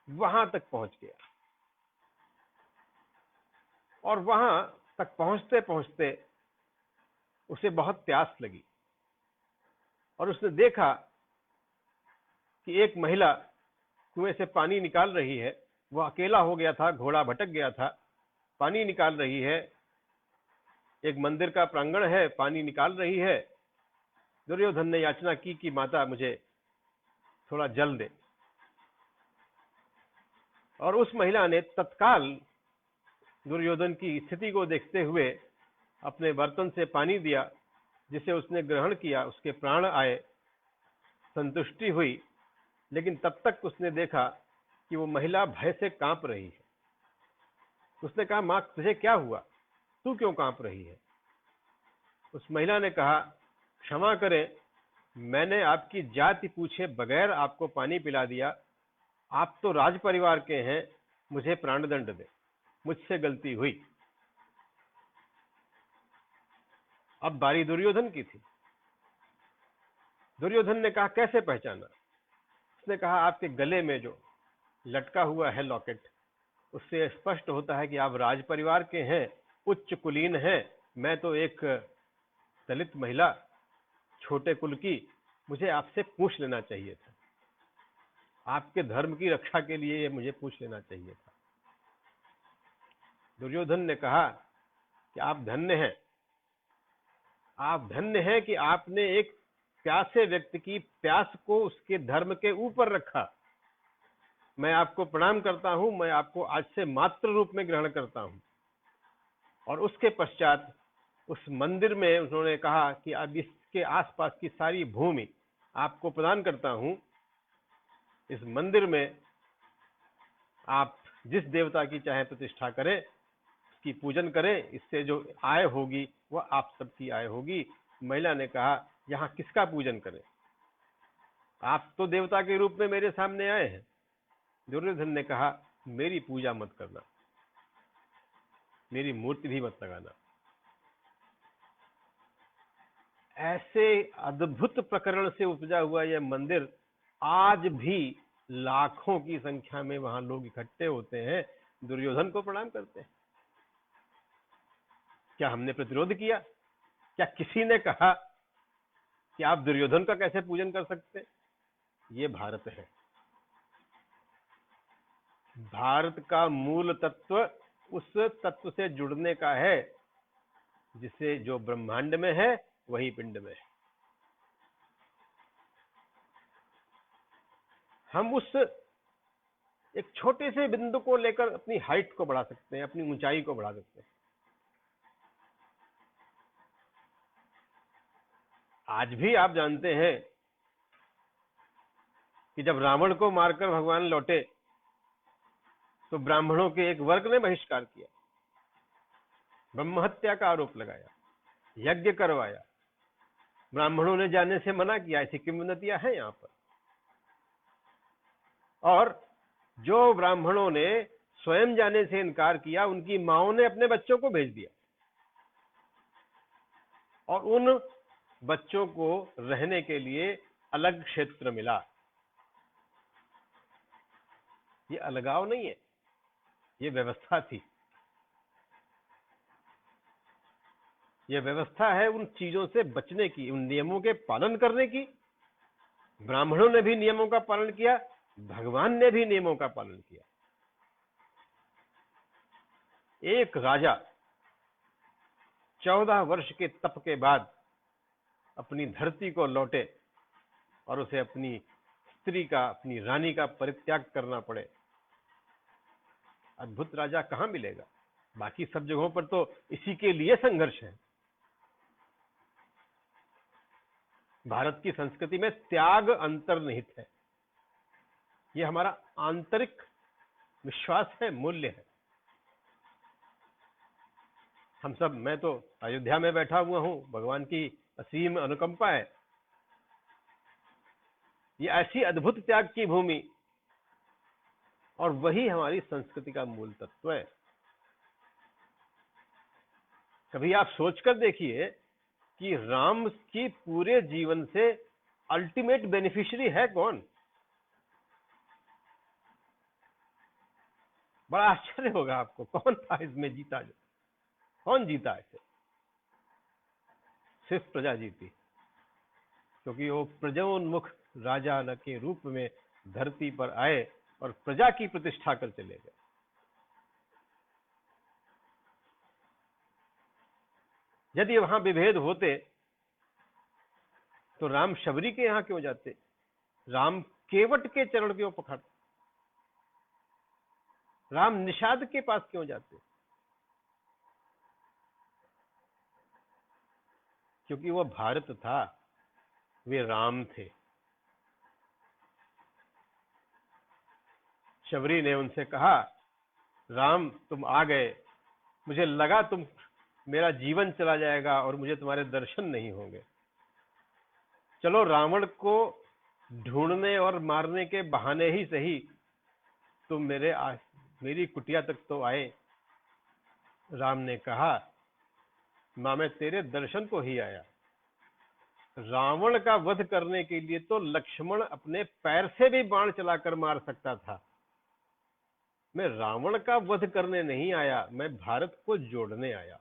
वहां तक पहुंच गया, और वहां तक पहुंचते पहुंचते उसे बहुत प्यास लगी और उसने देखा कि एक महिला कुएं से पानी निकाल रही है। वो अकेला हो गया था, घोड़ा भटक गया था, पानी निकाल रही है। एक मंदिर का प्रांगण है, पानी निकाल रही है। दुर्योधन ने याचना की कि माता मुझे थोड़ा जल दे, और उस महिला ने तत्काल दुर्योधन की स्थिति को देखते हुए अपने बर्तन से पानी दिया, जिसे उसने ग्रहण किया। उसके प्राण आए, संतुष्टि हुई, लेकिन तब तक उसने देखा कि वो महिला भय से कांप रही है। उसने कहा, मां तुझे क्या हुआ, तू क्यों कांप रही है? उस महिला ने कहा, क्षमा करें, मैंने आपकी जाति पूछे बगैर आपको पानी पिला दिया। आप तो राज परिवार के हैं, मुझे प्राणदंड दे, मुझसे गलती हुई। अब बारी दुर्योधन की थी। दुर्योधन ने कहा, कैसे पहचाना? उसने कहा, आपके गले में जो लटका हुआ है लॉकेट, उससे स्पष्ट होता है कि आप राज परिवार के हैं, उच्च कुलीन हैं। मैं तो एक दलित महिला, छोटे कुल की, मुझे आपसे पूछ लेना चाहिए था। आपके धर्म की रक्षा के लिए ये मुझे पूछ लेना चाहिए था। दुर्योधन ने कहा कि आप धन्य हैं, आप धन्य हैं कि आपने एक प्यासे व्यक्ति की प्यास को उसके धर्म के ऊपर रखा। मैं आपको प्रणाम करता हूं, मैं आपको आज से मातृ रूप में ग्रहण करता हूं। और उसके पश्चात उस मंदिर में उन्होंने कहा कि अब इसके आसपास की सारी भूमि आपको प्रदान करता हूं। इस मंदिर में आप जिस देवता की चाहे प्रतिष्ठा करें, उसकी पूजन करें, इससे जो आय होगी वह आप सबकी आय होगी। महिला ने कहा, यहां किसका पूजन करें? आप तो देवता के रूप में मेरे सामने आए हैं। दुर्योधन ने कहा, मेरी पूजा मत करना, मेरी मूर्ति भी मत लगाना। ऐसे अद्भुत प्रकरण से उपजा हुआ यह मंदिर आज भी लाखों की संख्या में वहां लोग इकट्ठे होते हैं, दुर्योधन को प्रणाम करते हैं। क्या हमने प्रतिरोध किया? क्या किसी ने कहा कि आप दुर्योधन का कैसे पूजन कर सकते? ये भारत है। भारत का मूल तत्व उस तत्व से जुड़ने का है जिसे जो ब्रह्मांड में है वही पिंड में है। हम उस एक छोटे से बिंदु को लेकर अपनी हाइट को बढ़ा सकते हैं, अपनी ऊंचाई को बढ़ा सकते हैं। आज भी आप जानते हैं कि जब रावण को मारकर भगवान लौटे तो ब्राह्मणों के एक वर्ग ने बहिष्कार किया, ब्रह्म हत्या का आरोप लगाया, यज्ञ करवाया। ब्राह्मणों ने जाने से मना किया, ऐसी किंवदंतियां हैं यहां पर। और जो ब्राह्मणों ने स्वयं जाने से इनकार किया, उनकी माओं ने अपने बच्चों को भेज दिया, और उन बच्चों को रहने के लिए अलग क्षेत्र मिला। ये अलगाव नहीं है, ये व्यवस्था थी। यह व्यवस्था है उन चीजों से बचने की, उन नियमों के पालन करने की। ब्राह्मणों ने भी नियमों का पालन किया, भगवान ने भी नियमों का पालन किया। एक राजा 14 वर्ष के तप के बाद अपनी धरती को लौटे और उसे अपनी स्त्री का, अपनी रानी का परित्याग करना पड़े, अद्भुत राजा कहां मिलेगा? बाकी सब जगहों पर तो इसी के लिए संघर्ष है। भारत की संस्कृति में त्याग अंतर्निहित है। यह हमारा आंतरिक विश्वास है, मूल्य है। हम सब, मैं तो अयोध्या में बैठा हुआ हूं, भगवान की असीम अनुकंपा है। ये ऐसी अद्भुत त्याग की भूमि, और वही हमारी संस्कृति का मूल तत्व है। कभी आप सोचकर देखिए कि राम की पूरे जीवन से अल्टीमेट बेनिफिशियरी है कौन? बड़ा आश्चर्य होगा आपको, कौन था इसमें जीता? जो कौन जीता इसे? सिर्फ प्रजा जीती, क्योंकि वो प्रजोन्मुख राजा न के रूप में धरती पर आए और प्रजा की प्रतिष्ठा कर चले गए। यदि वहां विभेद होते तो राम शबरी के यहां क्यों जाते? राम केवट के चरण क्यों पकड़ते? राम निषाद के पास क्यों जाते? क्योंकि वो भारत था, वे राम थे। शबरी ने उनसे कहा, राम तुम आ गए, मुझे लगा तुम मेरा जीवन चला जाएगा और मुझे तुम्हारे दर्शन नहीं होंगे। चलो रावण को ढूंढने और मारने के बहाने ही सही तुम मेरी कुटिया तक तो आए। राम ने कहा, मां मैं तेरे दर्शन को ही आया। रावण का वध करने के लिए तो लक्ष्मण अपने पैर से भी बाण चलाकर मार सकता था। मैं रावण का वध करने नहीं आया, मैं भारत को जोड़ने आया।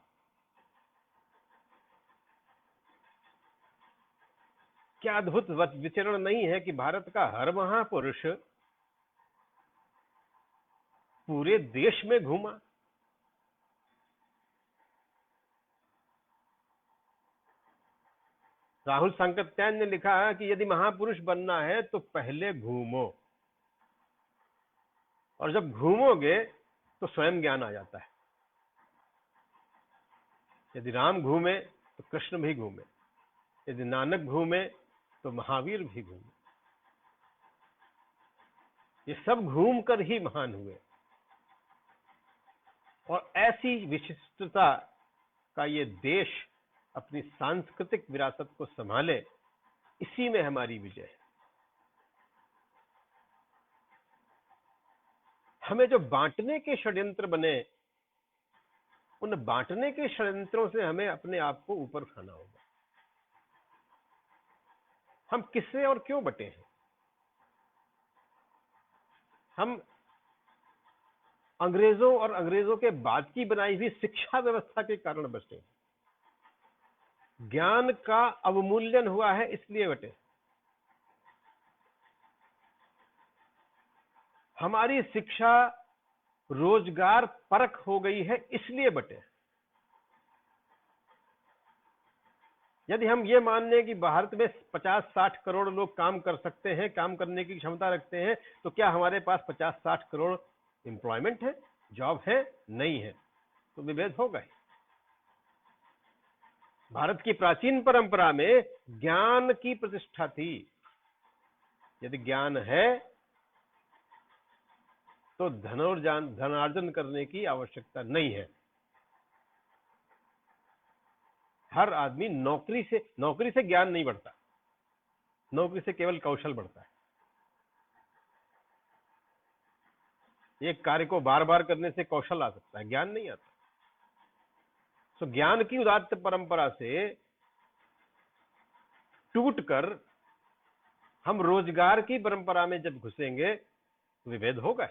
क्या अद्भुत विचरण नहीं है कि भारत का हर महापुरुष पूरे देश में घूमा। राहुल सांकृत्यायन ने लिखा है कि यदि महापुरुष बनना है तो पहले घूमो, और जब घूमोगे तो स्वयं ज्ञान आ जाता है। यदि राम घूमे तो कृष्ण भी घूमे, यदि नानक घूमे तो महावीर भी घूमे। ये सब घूम कर ही महान हुए, और ऐसी विशिष्टता का ये देश अपनी सांस्कृतिक विरासत को संभाले, इसी में हमारी विजय है। हमें जो बांटने के षड्यंत्र बने, उन बांटने के षड्यंत्रों से हमें अपने आप को ऊपर उठाना होगा। हम किससे और क्यों बटे हैं? हम अंग्रेजों और अंग्रेजों के बाद की बनाई हुई शिक्षा व्यवस्था के कारण बचे। ज्ञान का अवमूल्यन हुआ है इसलिए बटे। हमारी शिक्षा रोजगार परक हो गई है इसलिए बटे। यदि हम ये मान लें कि भारत में 50-60 करोड़ लोग काम कर सकते हैं, काम करने की क्षमता रखते हैं, तो क्या हमारे पास 50-60 करोड़ एम्प्लॉयमेंट है, जॉब है? नहीं है, तो विभेद होगा ही। भारत की प्राचीन परंपरा में ज्ञान की प्रतिष्ठा थी। यदि ज्ञान है तो धनार्जन करने की आवश्यकता नहीं है। हर आदमी नौकरी से ज्ञान नहीं बढ़ता, नौकरी से केवल कौशल बढ़ता है। एक कार्य को बार बार करने से कौशल आ सकता है, ज्ञान नहीं आता। तो ज्ञान की उदात्त परंपरा से टूटकर हम रोजगार की परंपरा में जब घुसेंगे तो विभेद होगा।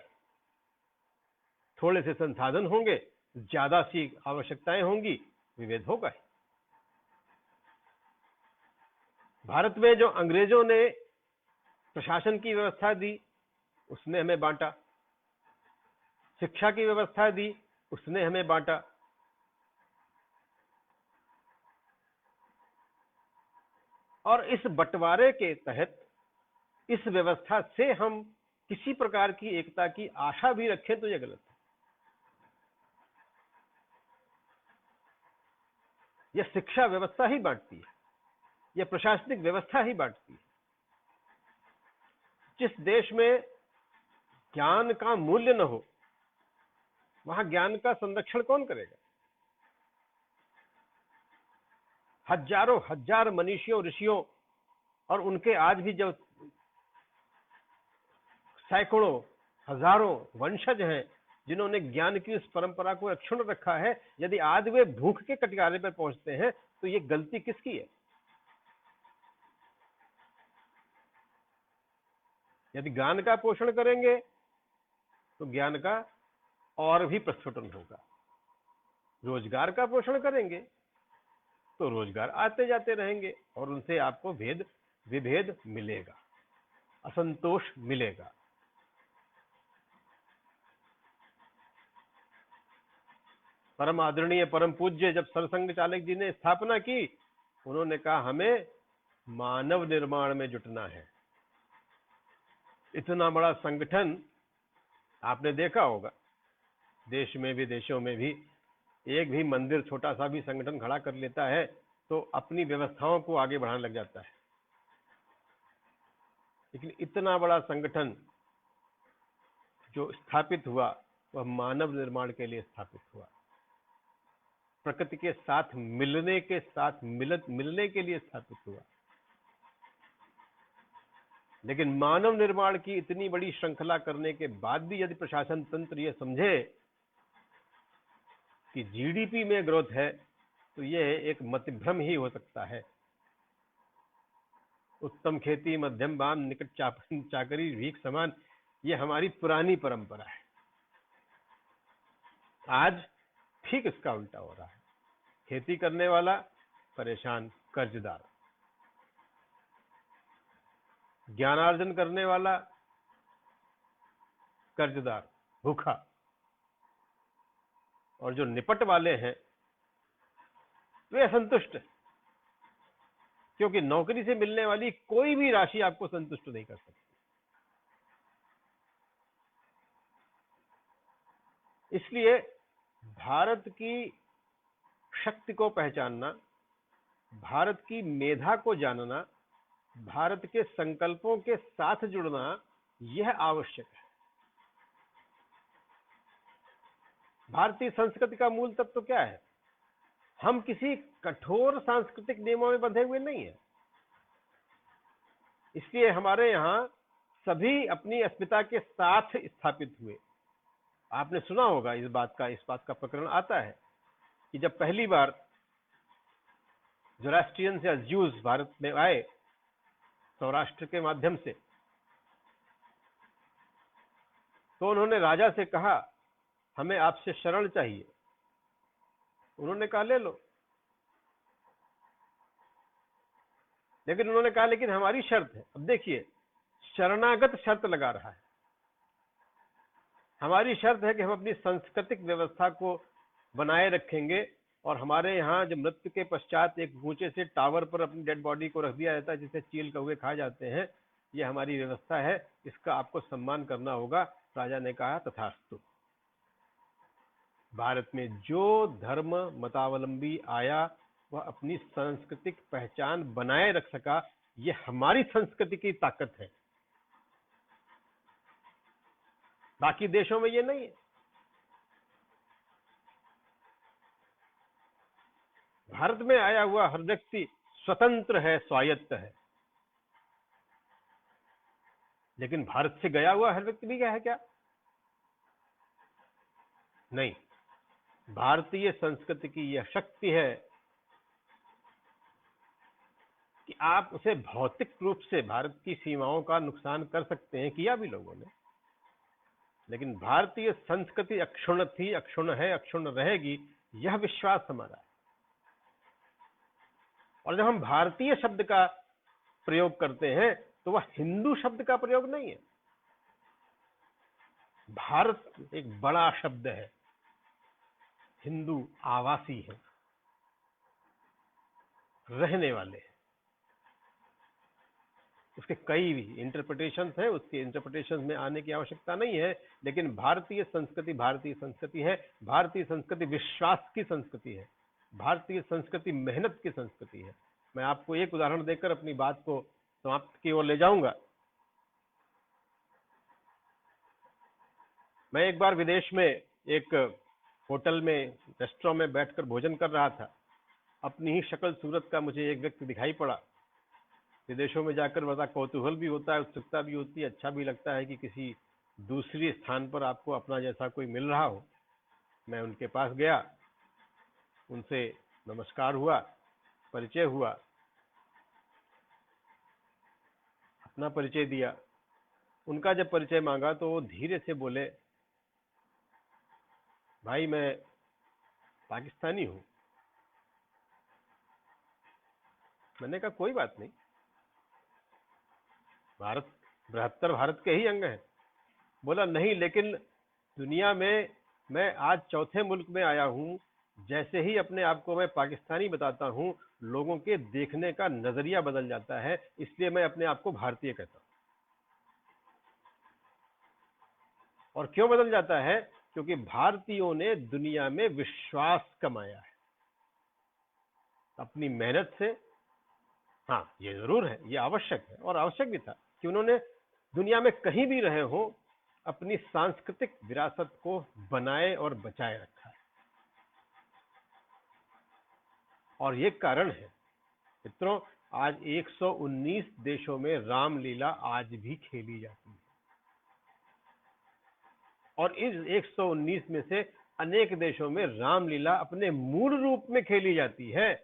थोड़े से संसाधन होंगे, ज्यादा सी आवश्यकताएं होंगी, विभेद होगा। भारत में जो अंग्रेजों ने प्रशासन की व्यवस्था दी, उसने हमें बांटा। शिक्षा की व्यवस्था दी, उसने हमें बांटा। और इस बंटवारे के तहत, इस व्यवस्था से हम किसी प्रकार की एकता की आशा भी रखें तो यह गलत है। यह शिक्षा व्यवस्था ही बांटती है, यह प्रशासनिक व्यवस्था ही बांटती है। जिस देश में ज्ञान का मूल्य न हो, वहां ज्ञान का संरक्षण कौन करेगा? हजारों हजार मनीषियों, ऋषियों, और उनके आज भी जो सैकड़ों हजारों वंशज हैं जिन्होंने ज्ञान की उस परंपरा को अक्षुण्ण रखा है। यदि आज वे भूख के कटघरे पर पहुंचते हैं तो ये गलती किसकी है? यदि ज्ञान का पोषण करेंगे तो ज्ञान का और भी प्रस्फुटन होगा। रोजगार का पोषण करेंगे तो रोजगार आते जाते रहेंगे और उनसे आपको भेद विभेद मिलेगा, असंतोष मिलेगा। परम आदरणीय परम पूज्य जब सरसंघ चालक जी ने स्थापना की, उन्होंने कहा हमें मानव निर्माण में जुटना है। इतना बड़ा संगठन आपने देखा होगा, देश में भी देशों में भी एक भी मंदिर छोटा सा भी संगठन खड़ा कर लेता है तो अपनी व्यवस्थाओं को आगे बढ़ाने लग जाता है। लेकिन इतना बड़ा संगठन जो स्थापित हुआ वह मानव निर्माण के लिए स्थापित हुआ, प्रकृति के साथ मिलने के लिए स्थापित हुआ। लेकिन मानव निर्माण की इतनी बड़ी श्रृंखला करने के बाद भी यदि प्रशासन तंत्र यह समझे कि जीडीपी में ग्रोथ है तो यह एक मतभ्रम ही हो सकता है। उत्तम खेती, मध्यम बाम, निकट चाकरी, भीख समान, ये हमारी पुरानी परंपरा है। आज ठीक इसका उल्टा हो रहा है। खेती करने वाला परेशान कर्जदार, ज्ञानार्जन करने वाला कर्जदार भूखा, और जो निपट वाले हैं वे असंतुष्ट, क्योंकि नौकरी से मिलने वाली कोई भी राशि आपको संतुष्ट नहीं कर सकती। इसलिए भारत की शक्ति को पहचानना, भारत की मेधा को जानना, भारत के संकल्पों के साथ जुड़ना यह आवश्यक है। भारतीय संस्कृति का मूल तत्व क्या है? हम किसी कठोर सांस्कृतिक नियमों में बंधे हुए नहीं है। इसलिए हमारे यहां सभी अपनी अस्मिता के साथ स्थापित हुए। आपने सुना होगा इस बात का प्रकरण आता है कि जब पहली बार जोरास्ट्रियंस या ज्यूज भारत में आए सौराष्ट्र के माध्यम से, तो उन्होंने राजा से कहा हमें आपसे शरण चाहिए। उन्होंने कहा ले लो, लेकिन उन्होंने कहा लेकिन हमारी शर्त है। अब देखिए, शरणागत शर्त लगा रहा है। हमारी शर्त है कि हम अपनी सांस्कृतिक व्यवस्था को बनाए रखेंगे और हमारे यहाँ जब मृत्यु के पश्चात एक ऊंचे से टावर पर अपनी डेड बॉडी को रख दिया जाता है जिसे चील कौवे खा जाते हैं, ये हमारी व्यवस्था है, इसका आपको सम्मान करना होगा। राजा ने कहा तथास्तु। भारत में जो धर्म मतावलंबी आया वह अपनी सांस्कृतिक पहचान बनाए रख सका, यह हमारी संस्कृति की ताकत है। बाकी देशों में ये नहीं है। भारत में आया हुआ हर व्यक्ति स्वतंत्र है, स्वायत्त है, लेकिन भारत से गया हुआ हर व्यक्ति भी क्या है? क्या नहीं। भारतीय संस्कृति की यह शक्ति है कि आप उसे भौतिक रूप से भारत की सीमाओं का नुकसान कर सकते हैं, किया भी लोगों ने, लेकिन भारतीय संस्कृति अक्षुण्ण थी, अक्षुण्ण है, अक्षुण्ण रहेगी, यह विश्वास हमारा है। और जब हम भारतीय शब्द का प्रयोग करते हैं तो वह हिंदू शब्द का प्रयोग नहीं है। भारत एक बड़ा शब्द है, हिंदू आवासी है, रहने वाले हैं। उसके कई भी इंटरप्रिटेशंस हैं, उसके इंटरप्रिटेशंस में आने की आवश्यकता नहीं है, लेकिन भारतीय संस्कृति भारतीय संस्कृति है। भारतीय संस्कृति विश्वास की संस्कृति है, भारतीय संस्कृति मेहनत की संस्कृति है। मैं आपको एक उदाहरण देकर अपनी बात को समाप्त की ओर ले जाऊंगा। मैं एक बार विदेश में एक होटल में, रेस्टोरेंट में बैठकर भोजन कर रहा था। अपनी ही शक्ल सूरत का मुझे एक व्यक्ति दिखाई पड़ा। विदेशों में जाकर बड़ा कौतूहल भी होता है, उत्सुकता भी होती है, अच्छा भी लगता है कि किसी दूसरी स्थान पर आपको अपना जैसा कोई मिल रहा हो। मैं उनके पास गया, उनसे नमस्कार हुआ, परिचय हुआ, अपना परिचय दिया। उनका जब परिचय मांगा तो वो धीरे से बोले, भाई मैं पाकिस्तानी हूं। मैंने कहा कोई बात नहीं, भारत, बृहत्तर भारत के ही अंग हैं। बोला नहीं, लेकिन दुनिया में मैं आज चौथे मुल्क में आया हूं, जैसे ही अपने आप को मैं पाकिस्तानी बताता हूं, लोगों के देखने का नजरिया बदल जाता है, इसलिए मैं अपने आप को भारतीय कहता हूं। और क्यों बदल जाता है? क्योंकि भारतीयों ने दुनिया में विश्वास कमाया है अपनी मेहनत से। हाँ, ये जरूर है, ये आवश्यक है और आवश्यक भी था कि उन्होंने दुनिया में कहीं भी रहे हो अपनी सांस्कृतिक विरासत को बनाए और बचाए रखा है। और ये कारण है मित्रों, आज 119 देशों में रामलीला आज भी खेली जाती है और इस 119 में से अनेक देशों में रामलीला अपने मूल रूप में खेली जाती है।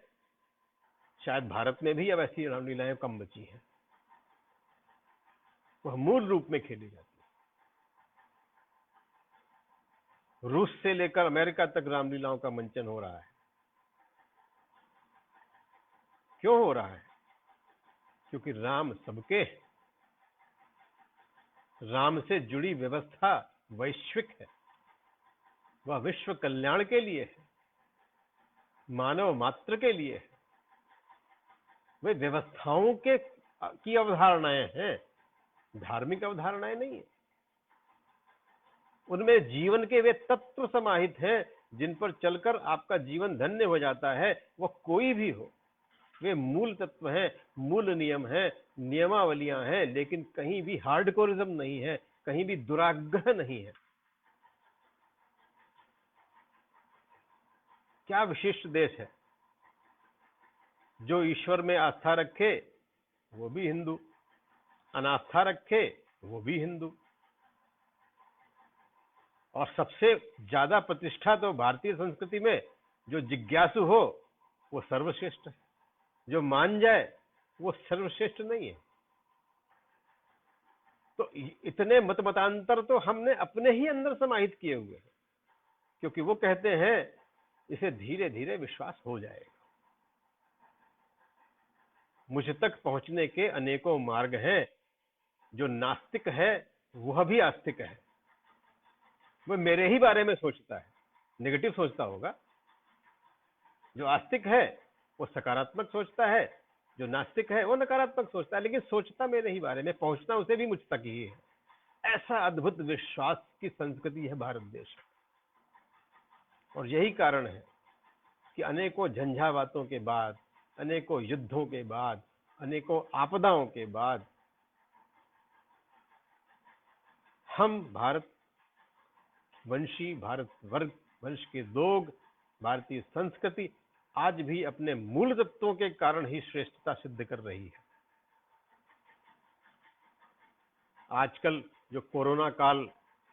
शायद भारत में भी अब ऐसी रामलीलाएं कम बची हैं, वह मूल रूप में खेली जाती है। रूस से लेकर अमेरिका तक रामलीलाओं का मंचन हो रहा है। क्यों हो रहा है? क्योंकि राम सबके हैं। राम से जुड़ी व्यवस्था वैश्विक है, वह विश्व कल्याण के लिए है, मानव मात्र के लिए है। वे व्यवस्थाओं के की अवधारणाएं हैं, धार्मिक अवधारणाएं नहीं है। उनमें जीवन के वे तत्व समाहित हैं जिन पर चलकर आपका जीवन धन्य हो जाता है, वह कोई भी हो। वे मूल तत्व हैं, मूल नियम हैं, नियमावलियां हैं, लेकिन कहीं भी हार्डकोरिज्म नहीं है, कहीं भी दुराग्रह नहीं है। क्या विशिष्ट देश है? जो ईश्वर में आस्था रखे वो भी हिंदू, अनास्था रखे वो भी हिंदू। और सबसे ज्यादा प्रतिष्ठा तो भारतीय संस्कृति में जो जिज्ञासु हो वो सर्वश्रेष्ठ है, जो मान जाए वो सर्वश्रेष्ठ नहीं है। तो इतने मतांतर तो हमने अपने ही अंदर समाहित किए हुए हैं, क्योंकि वो कहते हैं इसे धीरे धीरे विश्वास हो जाएगा। मुझ तक पहुंचने के अनेकों मार्ग हैं। जो नास्तिक है वह भी आस्तिक है। वह मेरे ही बारे में सोचता है, नेगेटिव सोचता होगा। जो आस्तिक है वो सकारात्मक सोचता है, जो नास्तिक है वो नकारात्मक सोचता है, लेकिन सोचता मेरे ही बारे में, पहुंचना उसे भी मुझ तक ही है। ऐसा अद्भुत विश्वास की संस्कृति है भारत देश। और यही कारण है कि अनेकों झंझावातों के बाद, अनेकों युद्धों के बाद, अनेकों आपदाओं के बाद हम भारत वंशी, भारत वर्ग वंश के लोग, भारतीय संस्कृति आज भी अपने मूल तत्वों के कारण ही श्रेष्ठता सिद्ध कर रही है। आजकल जो कोरोना काल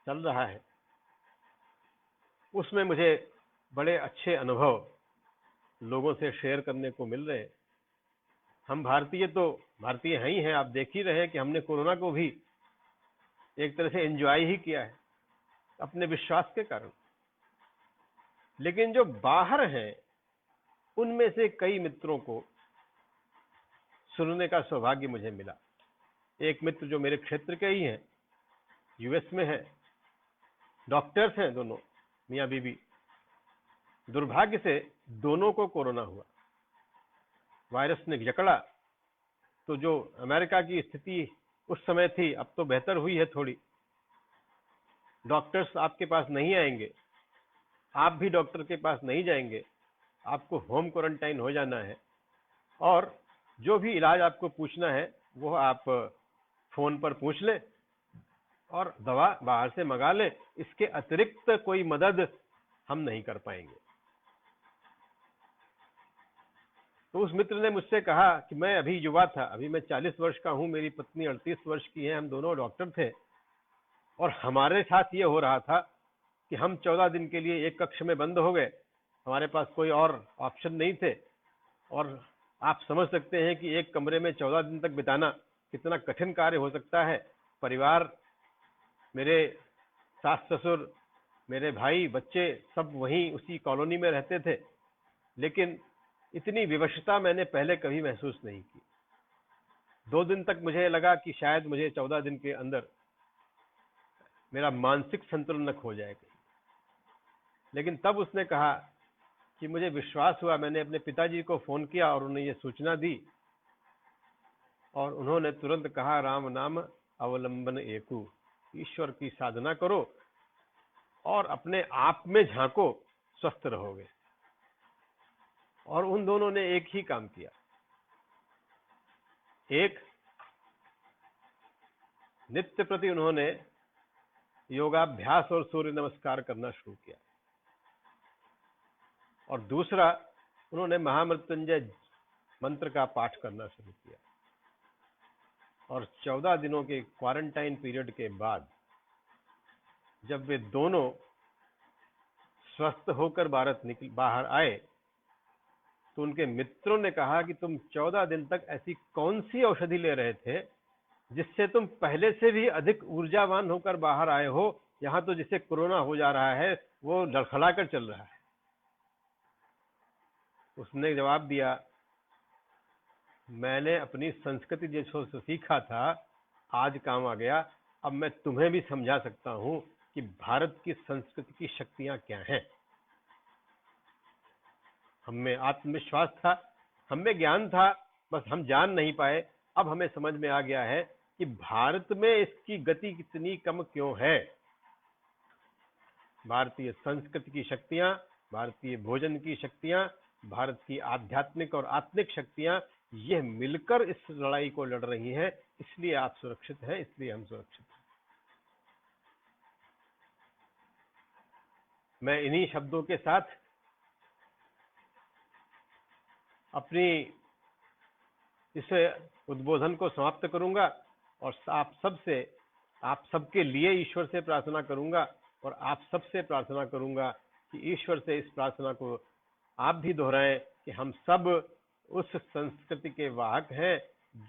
चल रहा है उसमें मुझे बड़े अच्छे अनुभव लोगों से शेयर करने को मिल रहे हैं। हम भारतीय तो भारतीय हैं ही हैं, आप देख ही रहे हैं कि हमने कोरोना को भी एक तरह से एंजॉय ही किया है अपने विश्वास के कारण। लेकिन जो बाहर हैं उनमें से कई मित्रों को सुनने का सौभाग्य मुझे मिला। एक मित्र जो मेरे क्षेत्र के ही हैं, यूएस में है, डॉक्टर्स हैं दोनों, मियां बीबी। दुर्भाग्य से दोनों को कोरोना हुआ, वायरस ने जकड़ा। तो जो अमेरिका की स्थिति उस समय थी, अब तो बेहतर हुई है थोड़ी। डॉक्टर्स आपके पास नहीं आएंगे, आप भी डॉक्टर के पास नहीं जाएंगे, आपको होम क्वारंटाइन हो जाना है। और जो भी इलाज आपको पूछना है वो आप फोन पर पूछ लें और दवा बाहर से मंगा लें। इसके अतिरिक्त कोई मदद हम नहीं कर पाएंगे। तो उस मित्र ने मुझसे कहा कि मैं अभी युवा था, अभी मैं 40 वर्ष का हूं, मेरी पत्नी 38 वर्ष की है, हम दोनों डॉक्टर थे और हमारे साथ ये हो रहा था कि हम 14 दिन के लिए एक कक्ष में बंद हो गए, हमारे पास कोई और ऑप्शन नहीं थे। और आप समझ सकते हैं कि एक कमरे में 14 दिन तक बिताना कितना कठिन कार्य हो सकता है। परिवार, मेरे सास ससुर, मेरे भाई बच्चे सब वहीं उसी कॉलोनी में रहते थे, लेकिन इतनी विवशता मैंने पहले कभी महसूस नहीं की। 2 दिन तक मुझे लगा कि शायद मुझे 14 दिन के अंदर मेरा मानसिक संतुलन खो जाएगा। लेकिन तब उसने कहा कि मुझे विश्वास हुआ, मैंने अपने पिताजी को फोन किया और उन्हें यह सूचना दी और उन्होंने तुरंत कहा, राम नाम अवलंबन एकू, ईश्वर की साधना करो और अपने आप में झांको, स्वस्थ रहोगे। और उन दोनों ने एक ही काम किया। एक, नित्य प्रति उन्होंने योगाभ्यास और सूर्य नमस्कार करना शुरू किया और दूसरा, उन्होंने महामृत्युंजय मंत्र का पाठ करना शुरू किया। और 14 दिनों के क्वारंटाइन पीरियड के बाद जब वे दोनों स्वस्थ होकर बाहर आए तो उनके मित्रों ने कहा कि तुम 14 दिन तक ऐसी कौन सी औषधि ले रहे थे जिससे तुम पहले से भी अधिक ऊर्जावान होकर बाहर आए हो। यहां तो जिसे कोरोना हो जा रहा है वो लड़खड़ाकर चल रहा है। उसने जवाब दिया, मैंने अपनी संस्कृति जैसों से सीखा था, आज काम आ गया। अब मैं तुम्हें भी समझा सकता हूं कि भारत की संस्कृति की शक्तियां क्या हैं। हमें आत्मविश्वास था, हमें ज्ञान था, बस हम जान नहीं पाए। अब हमें समझ में आ गया है कि भारत में इसकी गति कितनी कम क्यों है। भारतीय संस्कृति की शक्तियां, भारतीय भोजन की शक्तियां, भारत की आध्यात्मिक और आत्मिक शक्तियां, ये मिलकर इस लड़ाई को लड़ रही हैं। इसलिए आप सुरक्षित हैं, इसलिए हम सुरक्षित हैं। मैं इन्हीं शब्दों के साथ अपनी इस उद्बोधन को समाप्त करूंगा और आप सबके लिए ईश्वर से प्रार्थना करूंगा और आप सबसे प्रार्थना करूंगा कि ईश्वर से इस प्रार्थना को आप भी दोहराएं कि हम सब उस संस्कृति के वाहक हैं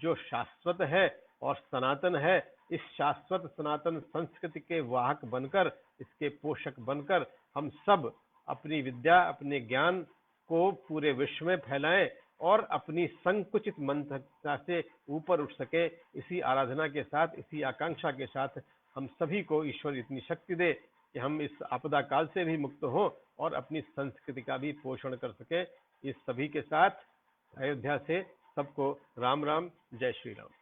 जो शाश्वत है और सनातन है। इस शाश्वत सनातन संस्कृति के वाहक बनकर, इसके पोषक बनकर हम सब अपनी विद्या, अपने ज्ञान को पूरे विश्व में फैलाएं और अपनी संकुचित मंत्रता से ऊपर उठ सके। इसी आराधना के साथ, इसी आकांक्षा के साथ हम सभी को ईश्वर इतनी शक्ति दे कि हम इस आपदा काल से भी मुक्त हों और अपनी संस्कृति का भी पोषण कर सके। इस सभी के साथ अयोध्या से सबको राम राम, जय श्री राम।